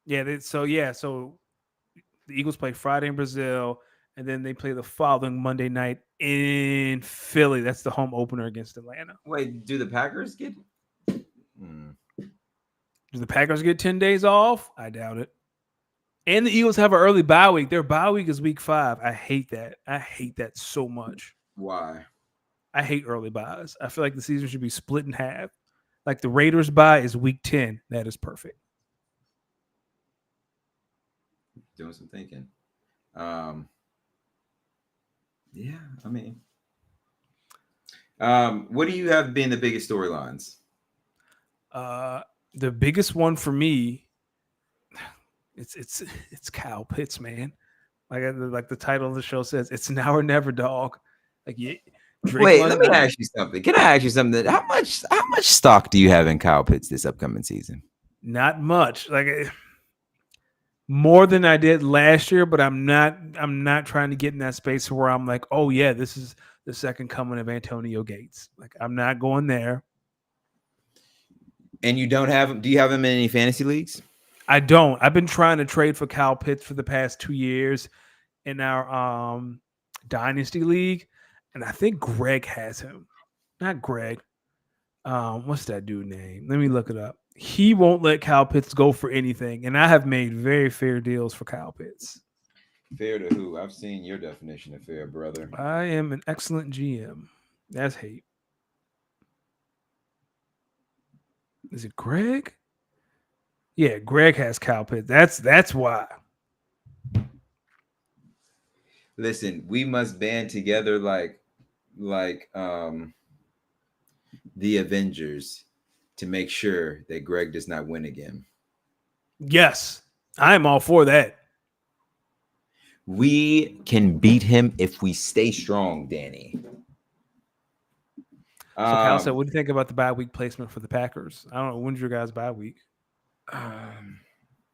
Yeah. So the Eagles play Friday in Brazil, and then they play the following Monday night in Philly. That's the home opener against Atlanta. Wait, do the Packers get? Do the Packers get 10 days off? I doubt it. And the Eagles have an early bye week. Their bye week is week 5. I hate that. I hate that so much. Why? I hate early buys. I feel like the season should be split in half. Like the Raiders bye is week 10. That is perfect. Doing some thinking. Yeah, I mean, what do you have been the biggest storylines? The biggest one for me, it's Kyle Pitts, man. Like the title of the show says, it's now or never, dog. Like Wait, let me ask you something. Can I ask you something? How much stock do you have in Kyle Pitts this upcoming season? Not much. Like more than I did last year, but I'm not trying to get in that space where I'm like, oh yeah, this is the second coming of Antonio Gates. Like I'm not going there. And you don't have him? Do you have him in any fantasy leagues? I don't. I've been trying to trade for Kyle Pitts for the past 2 years in our Dynasty League, and I think Greg has him. Not Greg. What's that dude name? Let me look it up. He won't let Kyle Pitts go for anything, and I have made very fair deals for Kyle Pitts. Fair to who? I've seen your definition of fair, brother. I am an excellent GM. That's hate. Is it Greg? Yeah, Greg has Kyle Pitts. That's why. Listen, we must band together like the Avengers to make sure that Greg does not win again. Yes, I'm all for that. We can beat him if we stay strong, Danny. So Kyle said, what do you think about the bye week placement for the Packers? I don't know. When's your guys' bye week?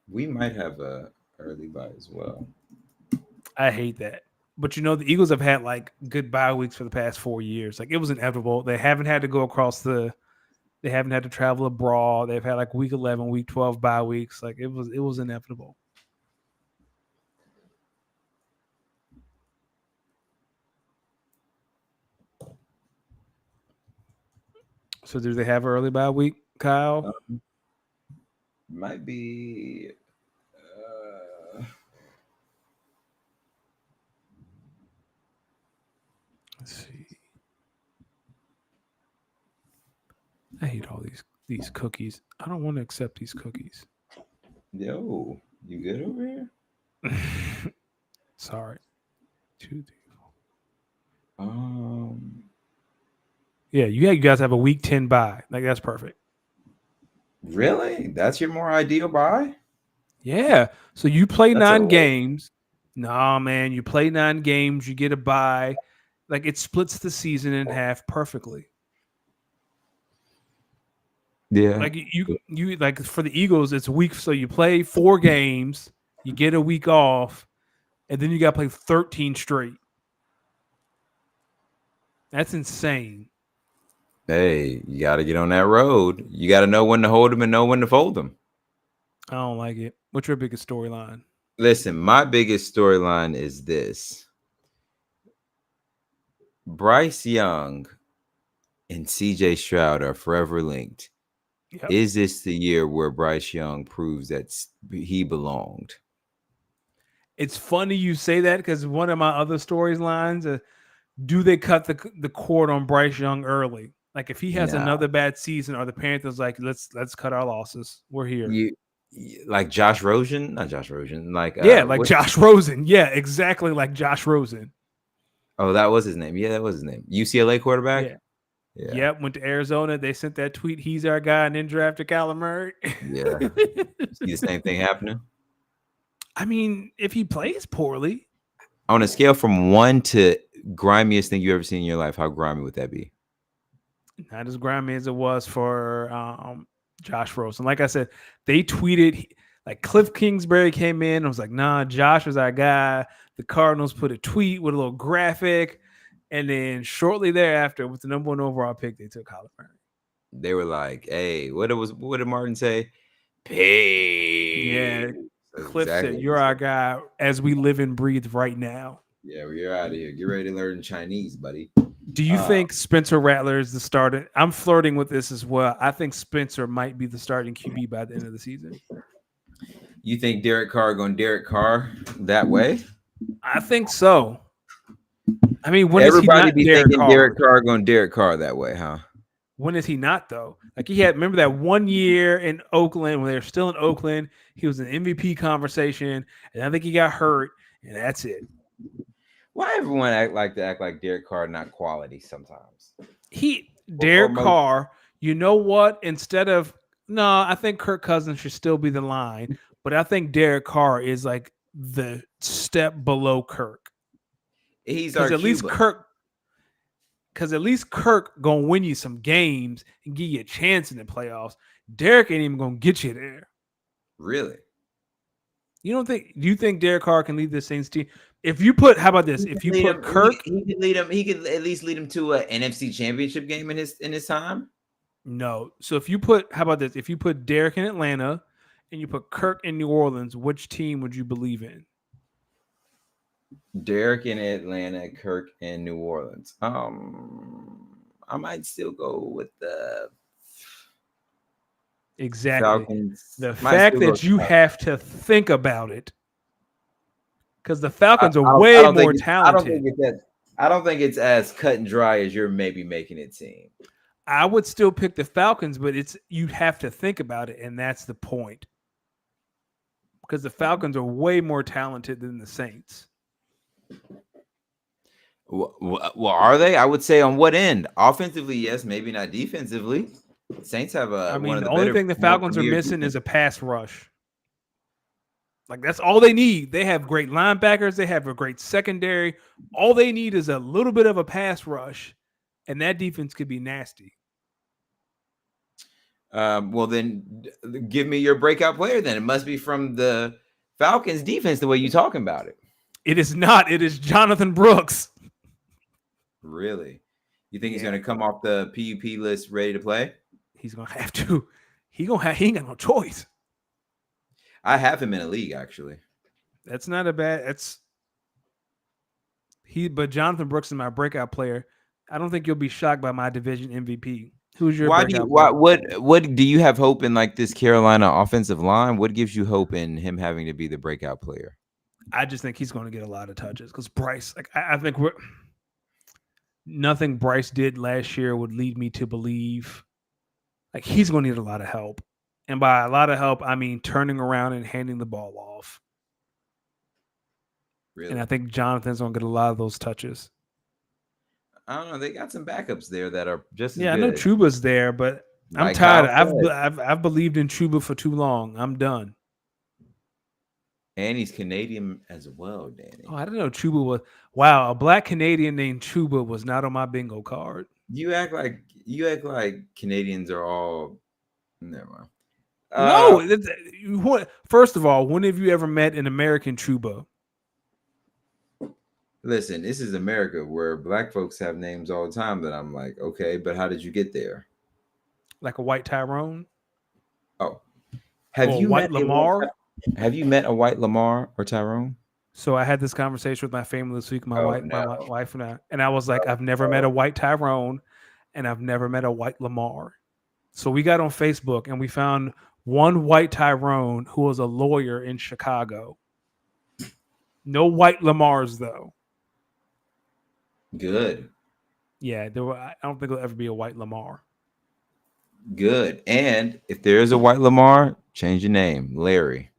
We might have a early bye as well. I hate that. But the Eagles have had like good bye weeks for the past 4 years. Like it was inevitable. They haven't had to go they haven't had to travel abroad. They've had like week 11, week 12 bye weeks. Like it was inevitable. So do they have an early bye week, Kyle? Might be. Let's see. I hate all these cookies. I don't want to accept these cookies. Yo, you good over here? Sorry. 2, 3, 4. Yeah, you guys have a week 10 bye. Like that's perfect. Really? That's your more ideal bye? Yeah. So you play 9 games. Nah, man, you play 9 games, you get a bye. Like it splits the season in half perfectly. Yeah. Like you like for the Eagles, it's a week. So you play 4 games, you get a week off, and then you got to play 13 straight. That's insane. Hey, you got to get on that road. You got to know when to hold them and know when to fold them. I don't like it. What's your biggest storyline? Listen, my biggest storyline is this. Bryce Young and CJ Stroud are forever linked. Yep. Is this the year where Bryce Young proves that he belonged? It's funny you say that because one of my other storylines, do they cut the cord on Bryce Young early? Like if he has another bad season, are the Panthers like, let's cut our losses? We're here. Like Josh Rosen? Not Josh Rosen. Like Josh Rosen. Yeah, exactly like Josh Rosen. Oh, that was his name. Yeah, that was his name. UCLA quarterback? Yeah. Yep, went to Arizona. They sent that tweet, he's our guy, and then drafted Kyler Murray. Yeah. See the same thing happening? I mean, if he plays poorly. On a scale from 1 to grimiest thing you ever seen in your life, how grimy would that be? Not as grimy as it was for Josh Rosen. Like I said, they tweeted like Cliff Kingsbury came in and was like, "Nah, Josh is our guy." The Cardinals put a tweet with a little graphic, and then shortly thereafter, with the number 1 overall pick, they took Kyler Murray. They were like, "Hey, what did Martin say? Pay." Yeah, That's Cliff said, exactly what he "You're our said. guy as we live and breathe right now." Yeah, we're out of here. Get ready to learn Chinese, buddy. Do you think Spencer Rattler is the starter? I'm flirting with this as well. I think Spencer might be the starting QB by the end of the season. You think Derek Carr going Derek Carr that way? I think so. I mean, when is he Everybody not be Derek thinking Carr? Derek Carr going Derek Carr that way, huh? When is he not though? Like he had, remember that 1 year in Oakland when they were still in Oakland, he was in MVP conversation, and I think he got hurt, and that's it. Why everyone act like Derek Carr not quality sometimes? Derek Carr, you know what? Instead of I think Kirk Cousins should still be the line, but I think Derek Carr is like the step below Kirk. He's our at least Kirk. Because at least Kirk gonna win you some games and give you a chance in the playoffs. Derek ain't even gonna get you there. Really? You don't think? Do you think Derek Carr can lead the Saints team? If you put, how about this? If you put Kirk, he could lead him. He could at least lead him to an NFC Championship game in his time. No. So if you put, how about this? If you put Derek in Atlanta and you put Kirk in New Orleans, which team would you believe in? Derek in Atlanta, Kirk in New Orleans. I might still go with the exactly Falcons. The fact that you have to think about it, because the Falcons are way more talented. I don't think it's as cut and dry as you're maybe making it seem. I would still pick the Falcons, but you have to think about it, and that's the point. Because the Falcons are way more talented than the Saints. Well, are they? I would say on what end? Offensively, yes. Maybe not defensively. Saints have the only thing the Falcons are missing is a pass rush. Like that's all they need. They have great linebackers. They have a great secondary. All they need is a little bit of a pass rush, and that defense could be nasty. Well, then give me your breakout player. Then it must be from the Falcons defense. The way you're talking about it. It is not. It is Jonathan Brooks. Really? You think he's going to come off the PUP list ready to play? He's going to have to. He ain't got no choice. I have him in a league, actually. That's not a bad. But Jonathan Brooks is my breakout player. I don't think you'll be shocked by my division MVP. Who's your breakout player? What do you have hope in like this Carolina offensive line? What gives you hope in him having to be the breakout player? I just think he's going to get a lot of touches because Bryce, like I think nothing Bryce did last year would lead me to believe like he's going to need a lot of help. And by a lot of help, I mean turning around and handing the ball off. Really? And I think Jonathan's going to get a lot of those touches. I don't know. They got some backups there that are just as I good. know Chuba's there, but I'm tired. I've believed in Chuba for too long. I'm done. And he's Canadian as well, Danny. Oh, I didn't know Chuba was. Wow, a black Canadian named Chuba was not on my bingo card. You act like Canadians are all. Never mind. No. First of all, when have you ever met an American Chuba? Listen, this is America where black folks have names all the time that I'm like, okay, but how did you get there? Like a white Tyrone? Oh. Have you white Lamar? Have you met a white Lamar or Tyrone? So I had this conversation with my family this week, my wife and I was like, I've never met a white Tyrone and I've never met a white Lamar. So we got on Facebook and we found one white Tyrone who was a lawyer in Chicago. No white Lamars though. Good. Yeah, I don't think there'll ever be a white Lamar. Good. And if there is a white Lamar, change your name. Larry.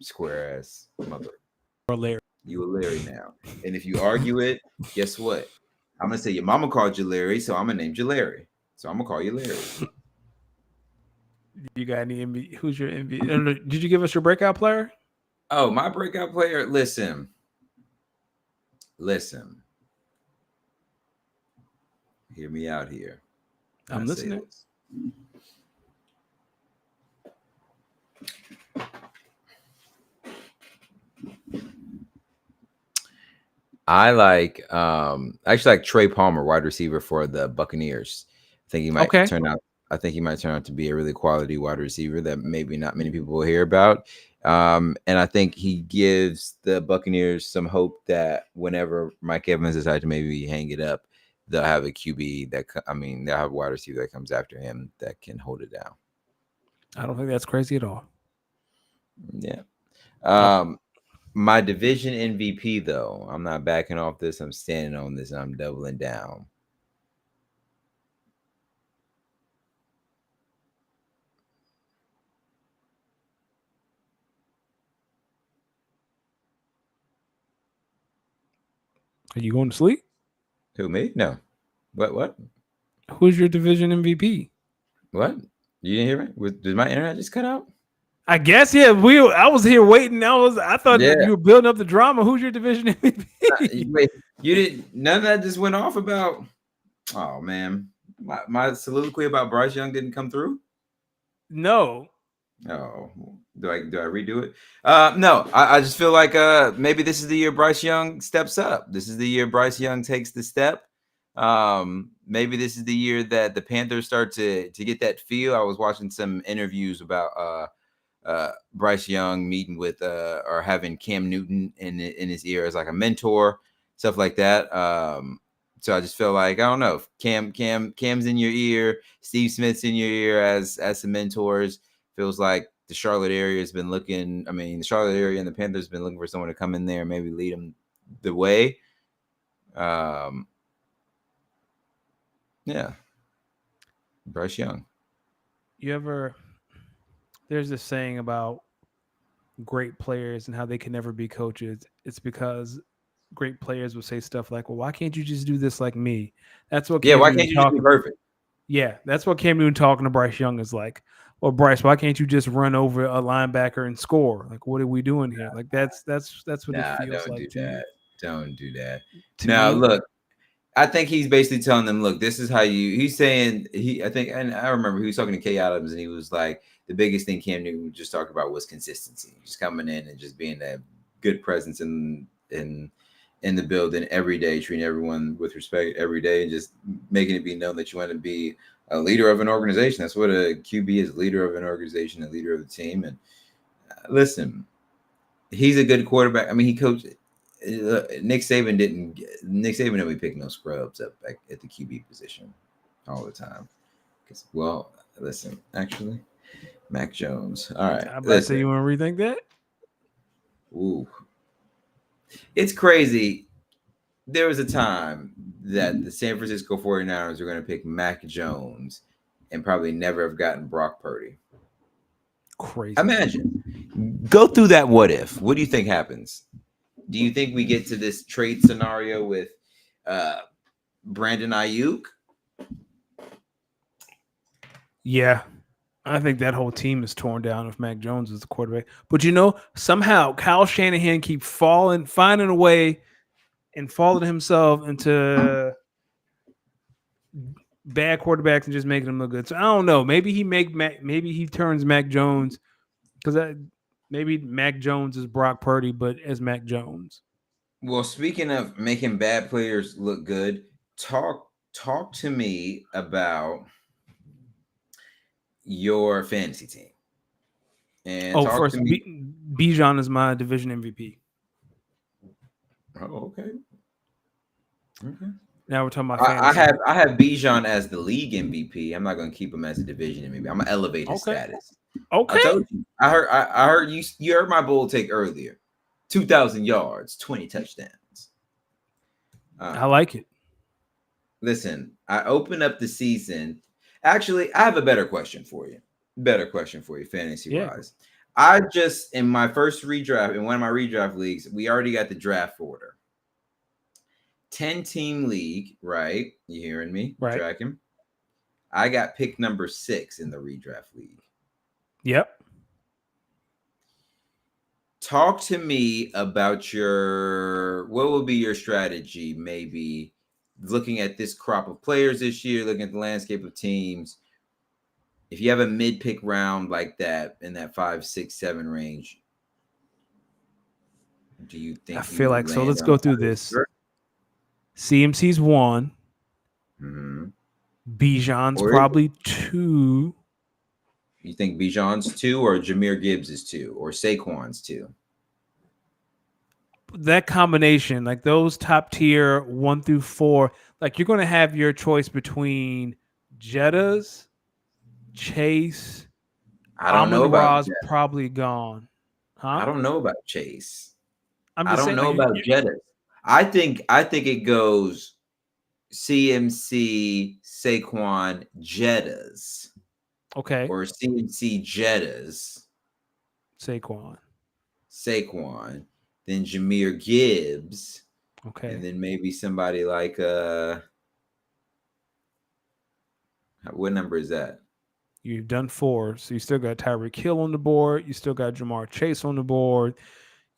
Square ass mother. Or Larry. You a Larry now. And if you argue it, guess what? I'm gonna say your mama called you Larry, so I'm gonna name you Larry. So I'm gonna call you Larry. You got any MVP? Who's your MVP? Did you give us your breakout player? Oh, my breakout player. Listen. Hear me out here. When I'm I say listening. this. I actually like Trey Palmer, wide receiver for the Buccaneers. I think he might Okay. turn out. I think he might turn out to be a really quality wide receiver that maybe not many people will hear about. And I think he gives the Buccaneers some hope that whenever Mike Evans decides to maybe hang it up, they'll have a QB they'll have a wide receiver that comes after him that can hold it down. I don't think that's crazy at all. Yeah. I, My division MVP though, I'm not backing off this. I'm standing on this and I'm doubling down. are you going to sleep? Who, me? No. What? Who's your division MVP? What? You didn't hear me? Did my internet just cut out? I guess yeah. I was here waiting. I thought Yeah. you were building up the drama. Who's your division MVP? Wait, you didn't. None of that just went off about. Oh man, my soliloquy about Bryce Young didn't come through. No. Oh, do I redo it? No, I just feel like maybe this is the year Bryce Young steps up. This is the year Bryce Young takes the step. Maybe this is the year that the Panthers start to get that feel. I was watching some interviews about Bryce Young meeting with or having Cam Newton in his ear as like a mentor, stuff like that. So I just feel like I don't know if Cam's in your ear, Steve Smith's in your ear as some mentors. Feels like the Charlotte area has been looking. I mean, the Charlotte area and the Panthers have been looking for someone to come in there and maybe lead them the way. Yeah, Bryce Young. There's this saying about great players and how they can never be coaches. It's because great players will say stuff like, "Well, why can't you just do this like me?" That's what Yeah, Cam why Newton can't you just be perfect? Yeah, that's what Cam Newton talking to Bryce Young is like. Well, Bryce, why can't you just run over a linebacker and score? Like, what are we doing here? Like, that's what it Nah, feels don't like do to me. that. Don't do that. To Now, me, look, I think he's basically telling them, look, this is how you. He's saying I think, and I remember he was talking to Kay Adams, and he was like, the biggest thing Cam Newton just talked about was consistency, just coming in and just being that good presence in the building every day, treating everyone with respect every day, and just making it be known that you want to be a leader of an organization. That's what a QB is: leader of an organization, a leader of the team. And listen, he's a good quarterback. I mean, he coached. Nick Saban didn't be picking no scrubs up back at the QB position all the time. Because, well, listen, actually, Mac Jones. All right, I'm about to say listen. you want to rethink that. Ooh, it's crazy. There was a time that the San Francisco 49ers were going to pick Mac Jones and probably never have gotten Brock Purdy. Crazy. Imagine. Go through that what if. What do you think happens? Do you think we get to this trade scenario with Brandon Ayuk? Yeah, I think that whole team is torn down if Mac Jones is the quarterback. But somehow Kyle Shanahan finding a way, and falling himself into bad quarterbacks and just making them look good. So I don't know. Maybe he turns Mac Jones because maybe Mac Jones is Brock Purdy, but as Mac Jones. Well, speaking of making bad players look good, talk to me about your fantasy team. And Oh, talk to first, me. Bijan is my division MVP. Oh, okay. Okay. Now we're talking about fantasy. I have Bijan as the league MVP. I'm not going to keep him as a division MVP. I'm gonna elevate his status. Okay. I told you. I heard you. You heard my bold take earlier. 2,000 yards, 20 touchdowns. I like it. Listen, I open up the season. Actually, I have a better question for you. Fantasy wise. I just in my first redraft, in one of my redraft leagues, we already got the draft order. 10-team league, right? You hearing me? Right. Tracking. I got pick number 6 in the redraft league. Yep. Talk to me about what will be your strategy, maybe looking at this crop of players this year, looking at the landscape of teams, if you have a mid-pick round like that in that 5, 6, 7 range, do you think I feel like so. land Let's on go through Tyreek this. Burks? CMC's 1. Mm-hmm. Bijan's Or probably 2. you think Bijan's 2 or Jahmyr Gibbs is 2 or Saquon's 2? That combination, like those top tier 1 through 4, like you're going to have your choice between Jettas, Chase, I don't know Amon about Ra's probably gone. Huh? I don't know about Chase. I'm I just don't saying, know like, about Jettas. I think it goes CMC, Saquon, Jettas, okay, or CMC, Jettas, Saquon. Saquon, then Jahmyr Gibbs, Okay. and then maybe somebody like what number is that? You've done 4, so you still got Tyreek Hill on the board. You still got Jamar Chase on the board.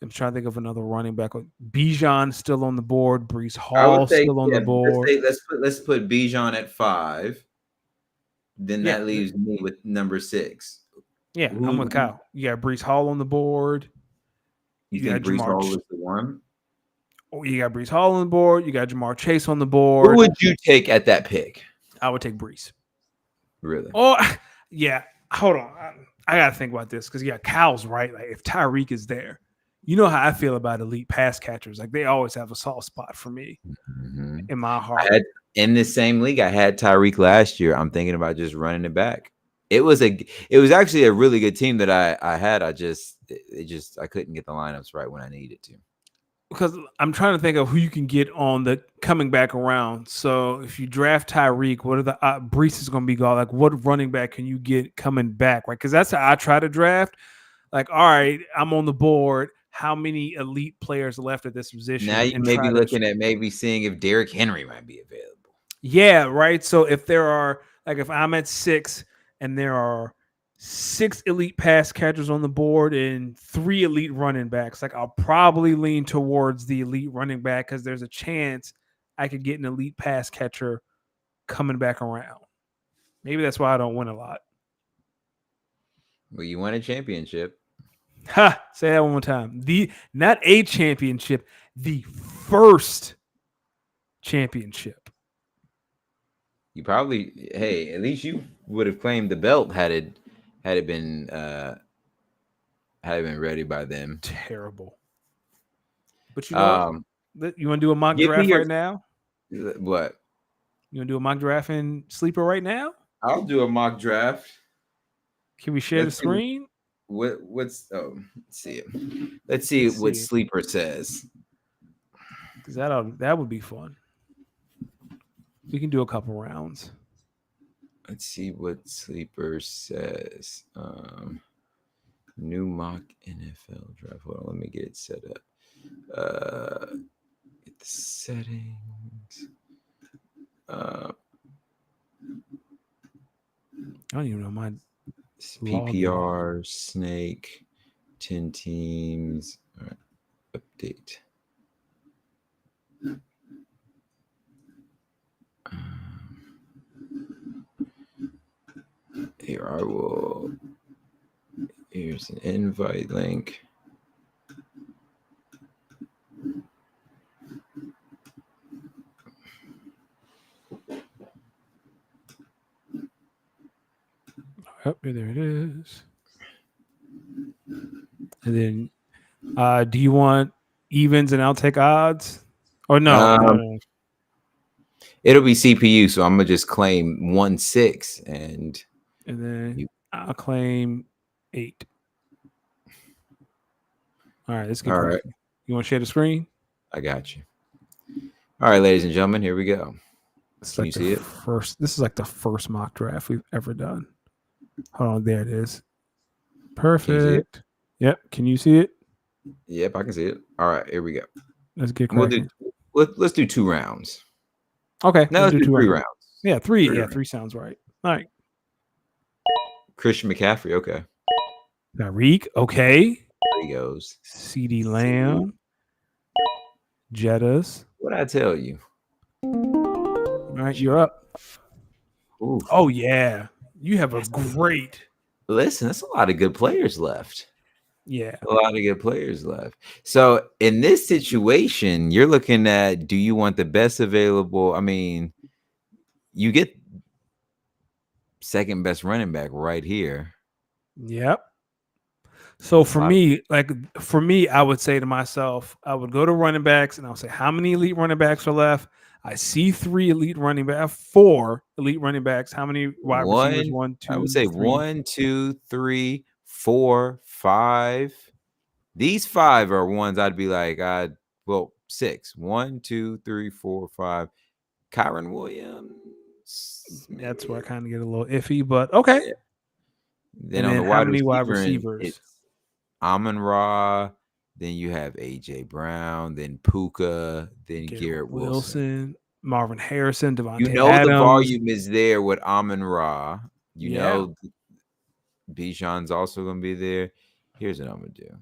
I'm trying to think of another running back. Bijan still on the board. Brees I would Hall say, still on the board. let's put Bijan at 5. Then Yeah. that leaves me with number 6. Yeah, I'm with Kyle. You got Brees Hall on the board. You think got Brees Jamar Hall is the one? You got Brees Hall on the board. You got Jamar Chase on the Who board. would you take at that pick? I would take Brees. Really? Oh, yeah. Hold on. I got to think about this because, yeah, Kyle's right. Like, if Tyreek is there, you know how I feel about elite pass catchers. Like, they always have a soft spot for me in my heart. In this same league, I had Tyreek last year. I'm thinking about just running it back. It was actually a really good team that I had. I couldn't get the lineups right when I needed to. Because I'm trying to think of who you can get on the coming back around. So if you draft Tyreek, what are the Brees is going to be gone? Like, what running back can you get coming back? Right? Because that's how I try to draft. Like, all right, I'm on the board. How many elite players left at this position? Now you may be looking at maybe seeing if Derrick Henry might be available. Yeah, right. So if there are, like, if I'm at 6 and there are 6 elite pass catchers on the board and 3 elite running backs, like, I'll probably lean towards the elite running back because there's a chance I could get an elite pass catcher coming back around. Maybe that's why I don't win a lot. Well, you won a championship. Ha! Say that one more time. Not a championship, the first championship. You probably, hey, at least you would have claimed the belt had it been ready by then. Terrible. But you know, you want to do a mock draft right now? What? You want to do a mock draft in Sleeper right now? I'll do a mock draft. Can we share the screen? Let's see it. Let's see what Sleeper says. Because that would be fun. We can do a couple rounds. Let's see what Sleeper says. New mock NFL draft. Hold on, let me get it set up. Get the settings. I don't even know my PPR, Snake, 10 teams. All right, update. Here I will. Here's an invite link. Yep, there it is. And then, do you want evens and I'll take odds? Or no? It'll be CPU, so I'm gonna just claim 1-6 and then I'll claim 8. All right, let's get cracking. Right. You want to share the screen? I got you. All right, ladies and gentlemen, here we go. Can you see it? This is like the first mock draft we've ever done. Hold on, there it is. Perfect. Yep. Can you see it? Yep, I can see it. All right, here we go. Let's get cracking. Let's do 2 rounds. Okay. No, let's do 3 rounds. Yeah, 3. Yeah, 3 sounds right. All right. Christian McCaffrey. Okay. Tyreek. Okay. There he goes. CD Lamb. Jettas. What'd I tell you? right, you're up. Oof. Oh yeah, you have a great. Listen, that's a lot of good players left. Yeah. A lot of good players left. So in this situation, you're looking at, do you want the best available? I mean, you get second best running back right here. Yep. So for Lot- me, I would say to myself, I would go to running backs and I'll say, how many elite running backs are left? I see 3 elite running backs, 4 elite running backs. How many wide receivers? One, One, I would two, say three. 1, 2, 3, 4, 5. These 5 are ones I'd be like, 6. 1, 2, 3, 4, 5. Kyron Williams. That's where I Maybe. kind of get a little iffy, but okay. Yeah. Then And on then the how wide many wide receiver end, receivers? it's Amon Ra. Then you have AJ Brown. Then Puka. Then Garrett Wilson. Wilson, Marvin Harrison, You Devontae know the Adams. volume is there with Amon Ra. You Yeah. know Bijan's also going to be there. Here's what I'm going to do.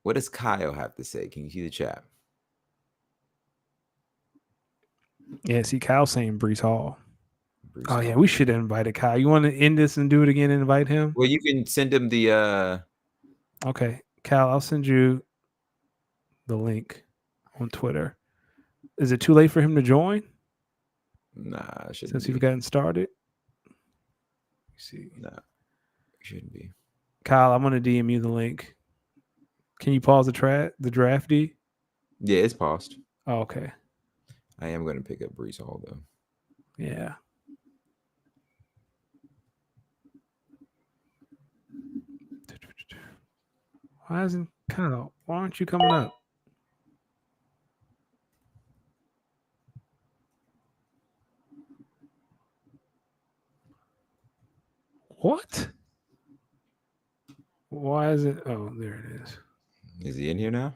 What does Kyle have to say? Can you see the chat? Yeah, see Kyle saying Brees Hall. Brees Oh, yeah, Hall. we should have invited Kyle. You want to end this and do it again and invite him? Well, you can send him the Okay, Kyle, I'll send you the link on Twitter. Is it too late for him to join nah, it shouldn't since be. you've gotten started? See, Nah, it shouldn't be. Kyle, I'm gonna DM you the link. Can you pause the drafty? Yeah, it's paused. Oh, okay. I am going to pick up Brees Hall though. Yeah. Why isn't Kyle? Why aren't you coming up? What? Why is it? Oh, there it is. Is he in here now?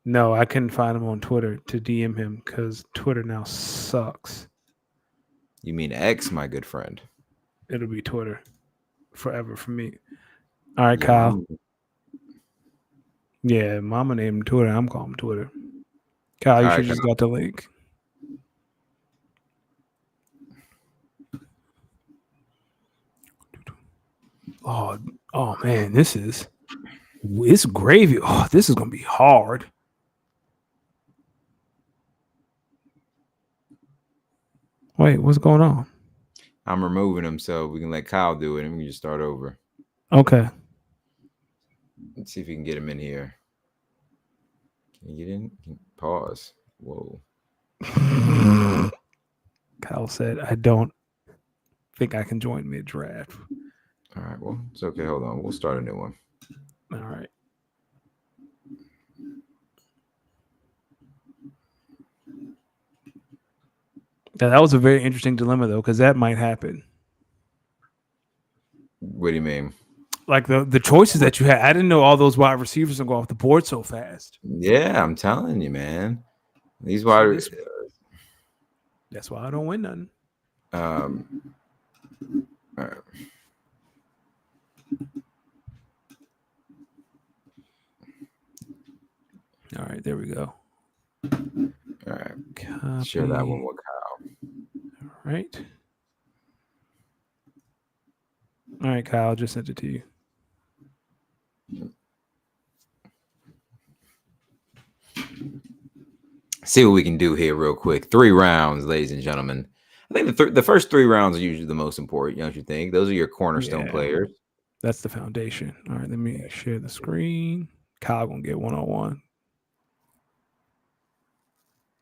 No, I couldn't find him on Twitter to DM him because Twitter now sucks. You mean X, my good friend? It'll be Twitter forever for me. All right, Yeah, Kyle. Yeah, mama named him Twitter. I'm calling him Twitter. Kyle, you All should right, just got the link. Oh man, it's gravy. Oh, this is gonna be hard. Wait, what's going on? I'm removing him so we can let Kyle do it and we can just start over. Okay. Let's see if we can get him in here. Can you get in? Pause. Whoa. Kyle said, I don't think I can join mid draft. All right. Well, it's okay. Hold on. We'll start a new one. All right. Yeah, that was a very interesting dilemma though, because that might happen. What do you mean? Like the choices that you had, I didn't know all those wide receivers would go off the board so fast. Yeah, I'm telling you, man. These See, wide. that's why I don't win nothing. All right. All right, there we go. All right. Copy. Share that one with Kyle. All right. All right, Kyle, I just sent it to you. See what we can do here real quick. 3 rounds, ladies and gentlemen. I think the first 3 rounds are usually the most important, don't you think? Those are your cornerstone players. That's the foundation. All right, let me share the screen. Kyle gonna get 101.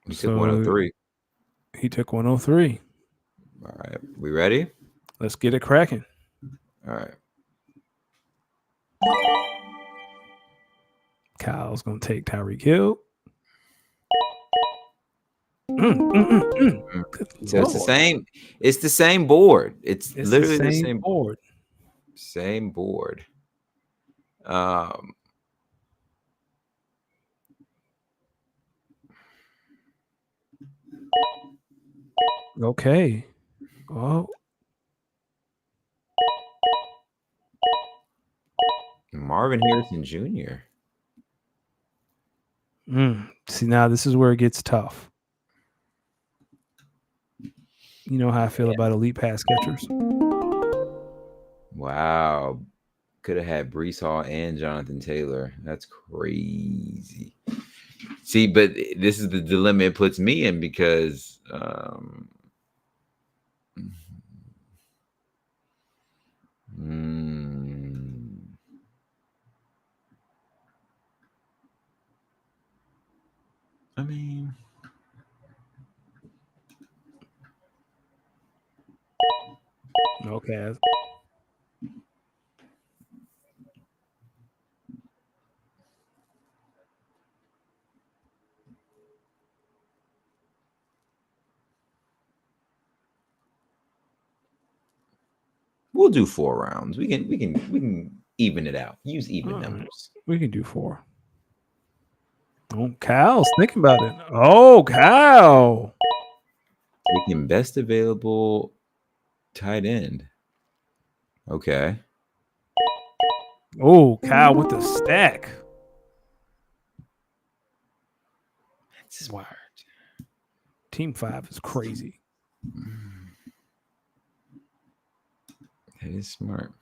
He took 103. He took 103. All right. We ready? Let's get it cracking. All right. Kyle's gonna take Tyreek Hill. So it's the same. It's the same board. It's literally the same board. Same board. Okay. Oh. Marvin Harrison Jr. See, now this is where it gets tough. You know how I feel about elite pass catchers. Wow. Could have had Brees Hall and Jonathan Taylor. That's crazy. See, but this is the dilemma it puts me in because I mean, Okay. we'll do 4 rounds. We can even it out. Use even numbers. We can do 4. Oh, Cal's thinking about it. Oh, Cal. Taking best available tight end. Okay. Oh, Cal with the stack. That's smart. Team 5 is crazy. That is smart.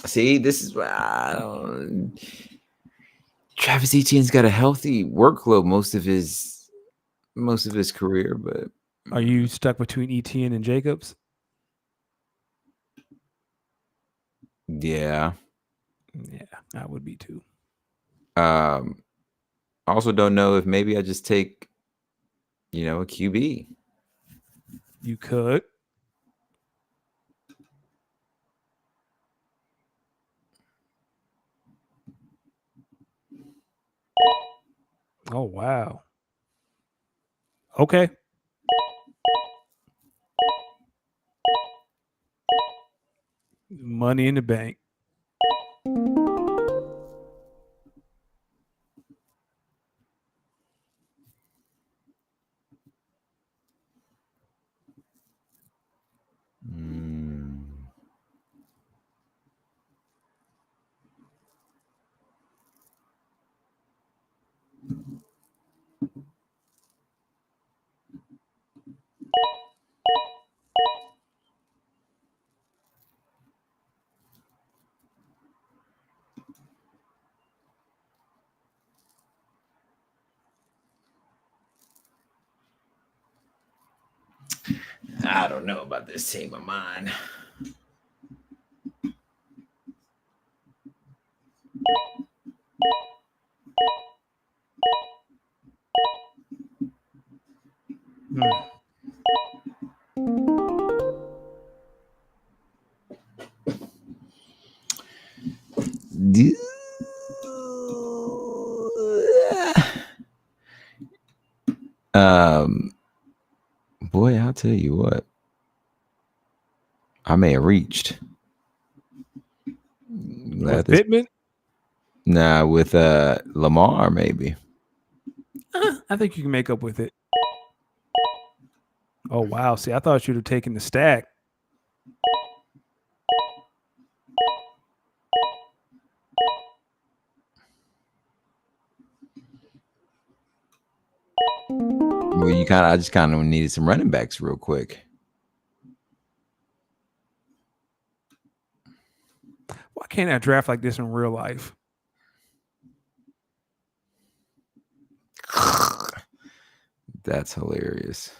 See, this is I don't. Travis Etienne's got a healthy workload most of his career, but Are you stuck between Etienne and Jacobs? yeah. Yeah, I would be too. I also don't know if maybe I just take, a QB. You could. Oh, wow. Okay. Money in the bank. I don't know about this team of mine. Boy, I'll tell you what. I may have reached. With Pittman? Nah, with Lamar, maybe. I think you can make up with it. Oh, wow. See, I thought you'd have taken the stack. Well, I just kind of needed some running backs real quick. Why can't I draft like this in real life? That's hilarious.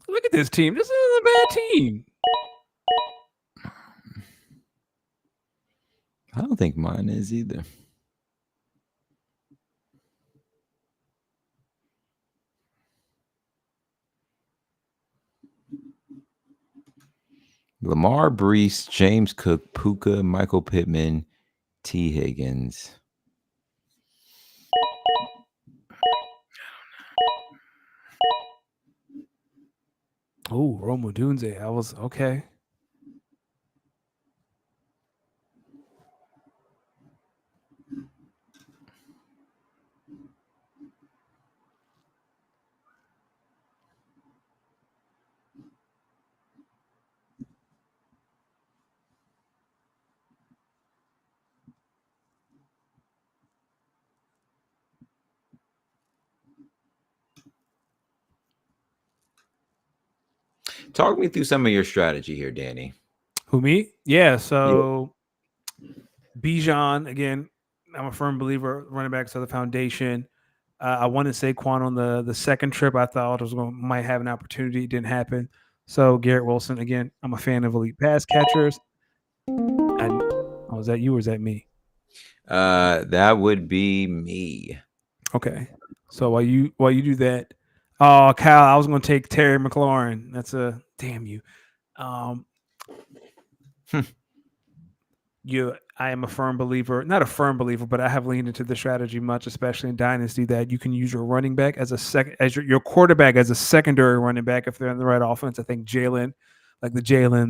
Look at this team. This isn't a bad team. I don't think mine is either. Lamar, Brees, James Cook, Puka, Michael Pittman, T. Higgins. Oh, Rome Odunze. I was okay. Talk me through some of your strategy here, Danny. Who, me? Yeah. Yeah. So Bijan, again, I'm a firm believer running backs are the foundation. I wanted Saquon on the second trip. I thought I was going might have an opportunity. It didn't happen. So Garrett Wilson, again, I'm a fan of elite pass catchers. And oh, is that you or is that me? That would be me. Okay. So while you do that, oh Kyle, I was going to take Terry McLaurin. That's a damn you. Um, I am a firm believer, not a firm believer, but I have leaned into the strategy much, especially in Dynasty, that you can use your running back as a second, as your quarterback as a secondary running back if they're in the right offense. I think the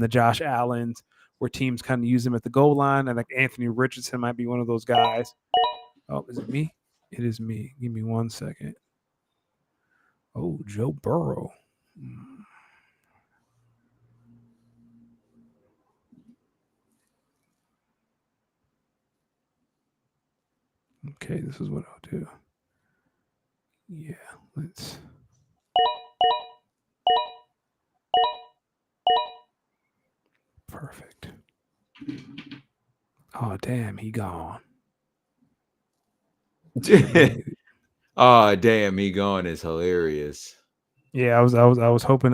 Josh Allens, where teams kind of use them at the goal line. And like Anthony Richardson might be one of those guys. Oh, is it me? It is me. Give me 1 second. Oh, Joe Burrow. Okay, this is what I'll do. Yeah, let's. Perfect. Oh, damn, he gone. Oh, damn, he gone is hilarious. Yeah, I was hoping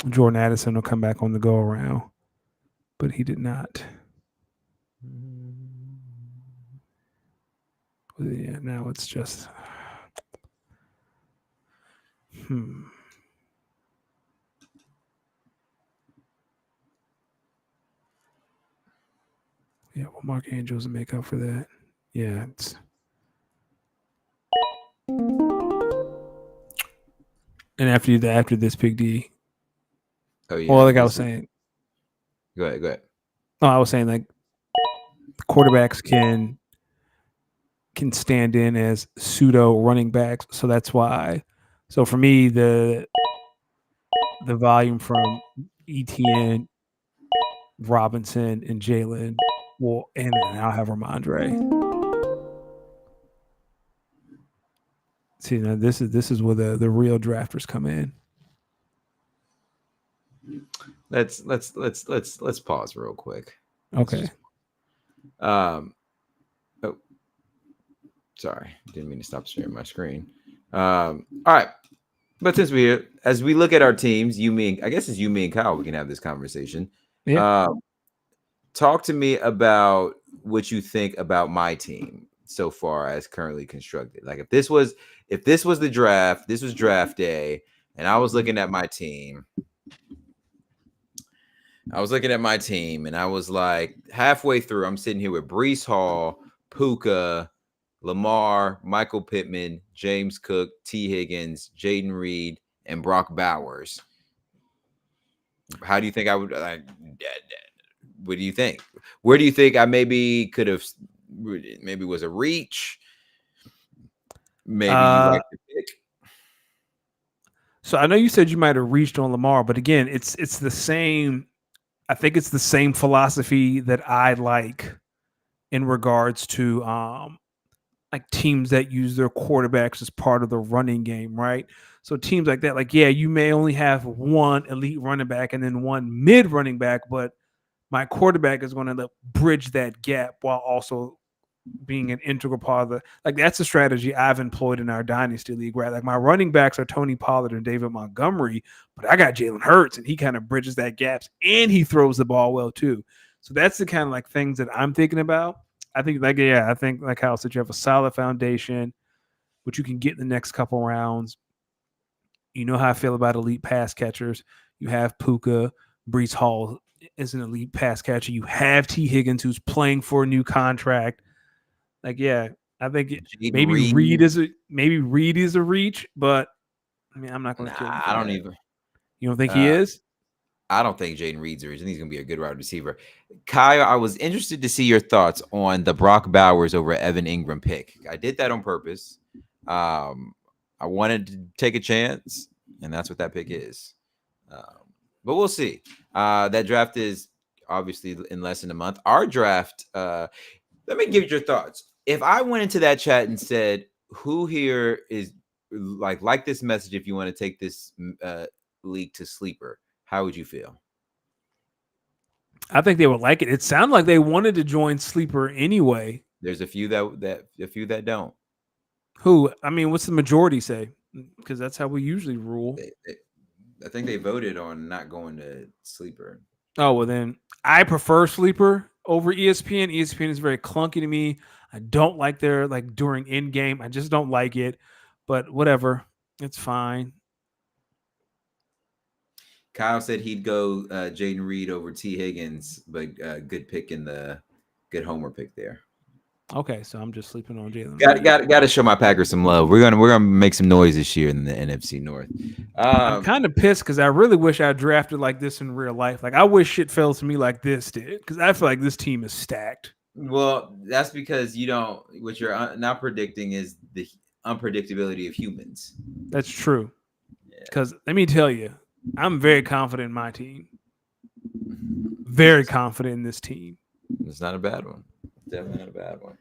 Jordan Addison will come back on the go around, but he did not. Yeah, now it's just Yeah, well, Mark Andrews will make up for that. Yeah, it's and after this Big D. Oh yeah. Well, like I was saying. Go ahead. Go ahead. No, I was saying like quarterbacks can stand in as pseudo running backs, so that's why. So for me, the volume from ETN, Robinson, and Jalen will, and I'll have Ramondre. See, now this is where the real drafters come in. Let's pause real quick. Okay. Oh, sorry, didn't mean to stop sharing my screen. All right, but since as we look at our teams, I guess it's you, me, and Kyle, we can have this conversation. Yeah. Talk to me about what you think about my team so far as currently constructed. Like if this was the draft, this was draft day, and I was looking at my team. And I was like, halfway through, I'm sitting here with Breece Hall, Puka, Lamar, Michael Pittman, James Cook, T. Higgins, Jaden Reed, and Brock Bowers. How do you think I would what do you think? Where do you think I maybe could have maybe was a reach? Maybe you like to pick. So I know you said you might have reached on Lamar, but again, it's the same. I think it's the same philosophy that I like in regards to like teams that use their quarterbacks as part of the running game, right? So teams like that, like, yeah, you may only have one elite running back and then one mid running back, but my quarterback is going to bridge that gap while also being an integral part of the, like, that's a strategy I've employed in our dynasty league, right? Like my running backs are Tony Pollard and David Montgomery, but I got Jalen Hurts and he kind of bridges that gaps and he throws the ball well too. So that's the kind of like things that I'm thinking about. I think like Kyle said, you have a solid foundation, which you can get in the next couple rounds. You know how I feel about elite pass catchers. You have Puka, Breece Hall is an elite pass catcher. You have T. Higgins, who's playing for a new contract. Like, yeah, I think maybe Reed is a reach, but I mean, I'm not going to kill him. I don't even. You don't think he is? I don't think Jaden Reed's a reach. I think he's going to be a good wide receiver. Kyle, I was interested to see your thoughts on the Brock Bowers over Evan Ingram pick. I did that on purpose. I wanted to take a chance, and that's what that pick is. But we'll see. That draft is obviously in less than a month. Our draft, let me give your thoughts. If I went into that chat and said, who here is like this message if you want to take this league to sleeper, how would you feel? I think they would like it. It sounded like they wanted to join Sleeper anyway. There's a few that don't. Who? I mean, what's the majority say? Because that's how we usually rule. I think they voted on not going to Sleeper. Oh, well, then I prefer Sleeper over ESPN. ESPN is very clunky to me. I don't like their like during in game. I just don't like it. But whatever, it's fine. Kyle said he'd go Jaden Reed over T. Higgins, but good pick in the good homer pick there. Okay, so I'm just sleeping on Jalen. Got to show my Packers some love. We're gonna make some noise this year in the NFC North. I'm kind of pissed because I really wish I drafted like this in real life. Like I wish shit fell to me like this did because I feel like this team is stacked. Well, that's because you don't. What you're not predicting is the unpredictability of humans. That's true. Because let me tell you, I'm very confident in my team. Very confident in this team. It's not a bad one. Definitely not a bad one.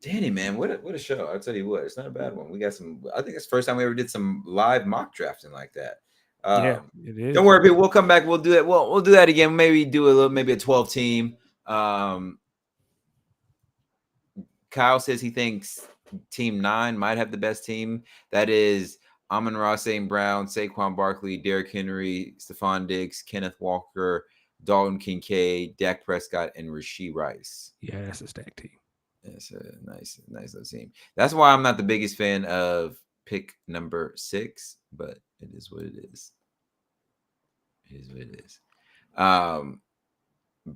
Danny, man, what a show! I'll tell you what, it's not a bad one. We got some. I think it's the first time we ever did some live mock drafting like that. Yeah, it is. Don't worry, people. We'll come back. We'll do that. We'll do that again. Maybe do maybe a 12 team. Kyle says he thinks Team 9 might have the best team. That is Amon-Ra St. Brown, Saquon Barkley, Derrick Henry, Stephon Diggs, Kenneth Walker, Dalton Kincaid, Dak Prescott, and Rashee Rice. Yeah, that's a stacked team. It's a nice little team. That's why I'm not the biggest fan of pick number 6, but it is what it is. It is what it is.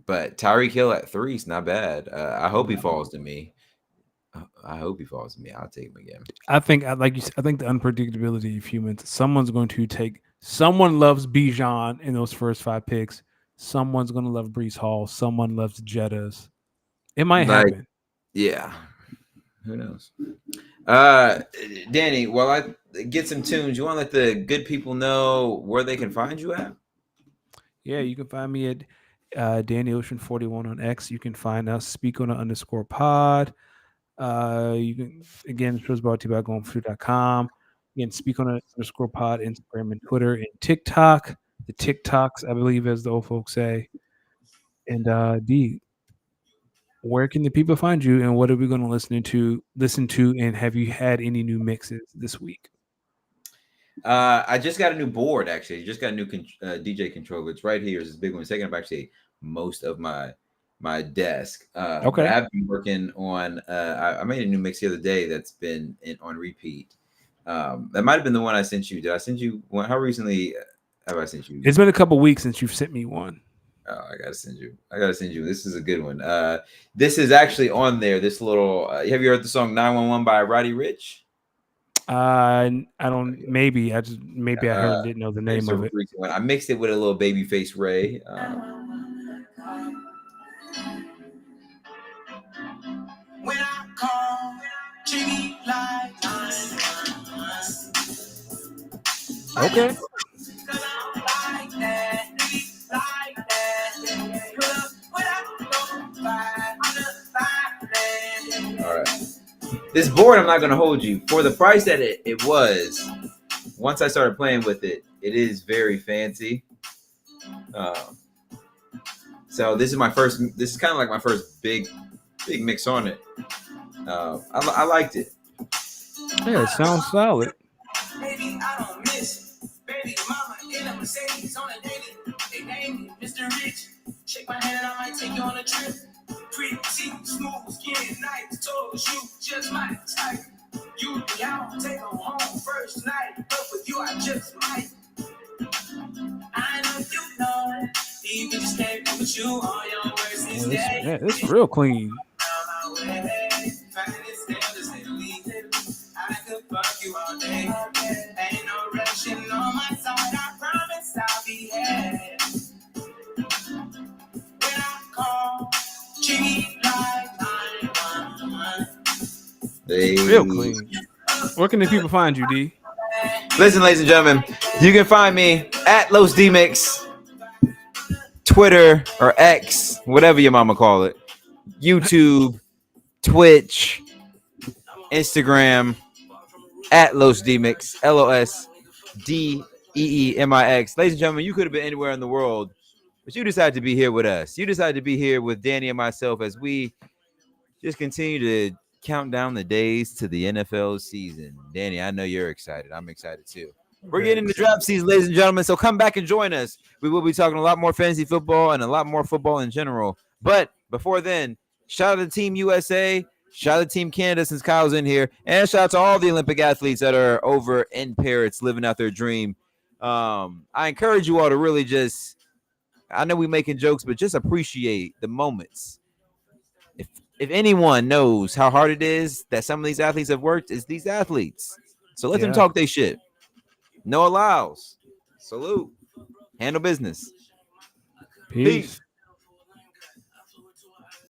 But Tyreek Hill at 3 is not bad. I hope he falls to me. I'll take him again. I think, like you said, I think the unpredictability of humans. Someone's going to take. Someone loves Bijan in those first 5 picks. Someone's going to love Breece Hall. Someone loves Jettas. It might happen. Yeah. Who knows? Danny, while I get some tunes, you want to let the good people know where they can find you at? Yeah, you can find me at Danny Ocean 41 on X. You can find us Speak on _pod. You can, again, show's brought to you by GoingFood.com. Again, Speak on _pod, Instagram and Twitter and TikTok. The TikToks, I believe, as the old folks say. And D, where can the people find you, and what are we going to listen to? And have you had any new mixes this week? I just got a new board. Actually, just got a new DJ controller. It's right here. It's this big one. It's taking up actually most of my desk. Okay. I've been working on. I made a new mix the other day that's been on repeat. That might have been the one I sent you. Did I send you one? How recently have I sent you? It's been a couple weeks since you've sent me one. Oh, I gotta send you. This is a good one. This is actually on there. This little. Have you heard the song 911 by Roddy Ricch? I don't. Maybe I heard, didn't know the name of it. I mixed it with a little Babyface Ray. When I call, Jimmy like okay. All right. This board, I'm not going to hold you. For the price that it was, once I started playing with it, it is very fancy. So this is kind of like my first big mix on it. I liked it. Yeah, it sounds solid. Baby, I don't miss. Baby, mama in a Mercedes on a daily. They name me Mr. Rich. Shake my hand and I might take you on a trip. Pretty teeth, smooth skin, nice toes, you just my type. You be out, take them home first night, but for you I just might. I know you know, even just can't be with you on your worst day. Yeah, it's real clean. I could fuck you all day. Ain't no rushing on my side. I promise I'll be here. When I call, treat like real clean. Where can the people find you, D? Listen, ladies and gentlemen, you can find me at Los D Mix, Twitter or X, whatever your mama call it, YouTube, Twitch, Instagram, at Los D Mix, LOSDMIX. EEMIX. Ladies and gentlemen, you could have been anywhere in the world, but you decided to be here with us. You decided to be here with Danny and myself as we just continue to count down the days to the NFL season. Danny, I know you're excited. I'm excited too. We're getting into draft season, ladies and gentlemen, so come back and join us. We will be talking a lot more fantasy football and a lot more football in general. But before then, shout out to Team USA, shout out to Team Canada since Kyle's in here, and shout out to all the Olympic athletes that are over in Paris living out their dream. I encourage you all to really just, I know we're making jokes, but just appreciate the moments. If anyone knows how hard it is that some of these athletes have worked, it's these athletes. So let them talk their shit. No allows. Salute. Handle business. Peace.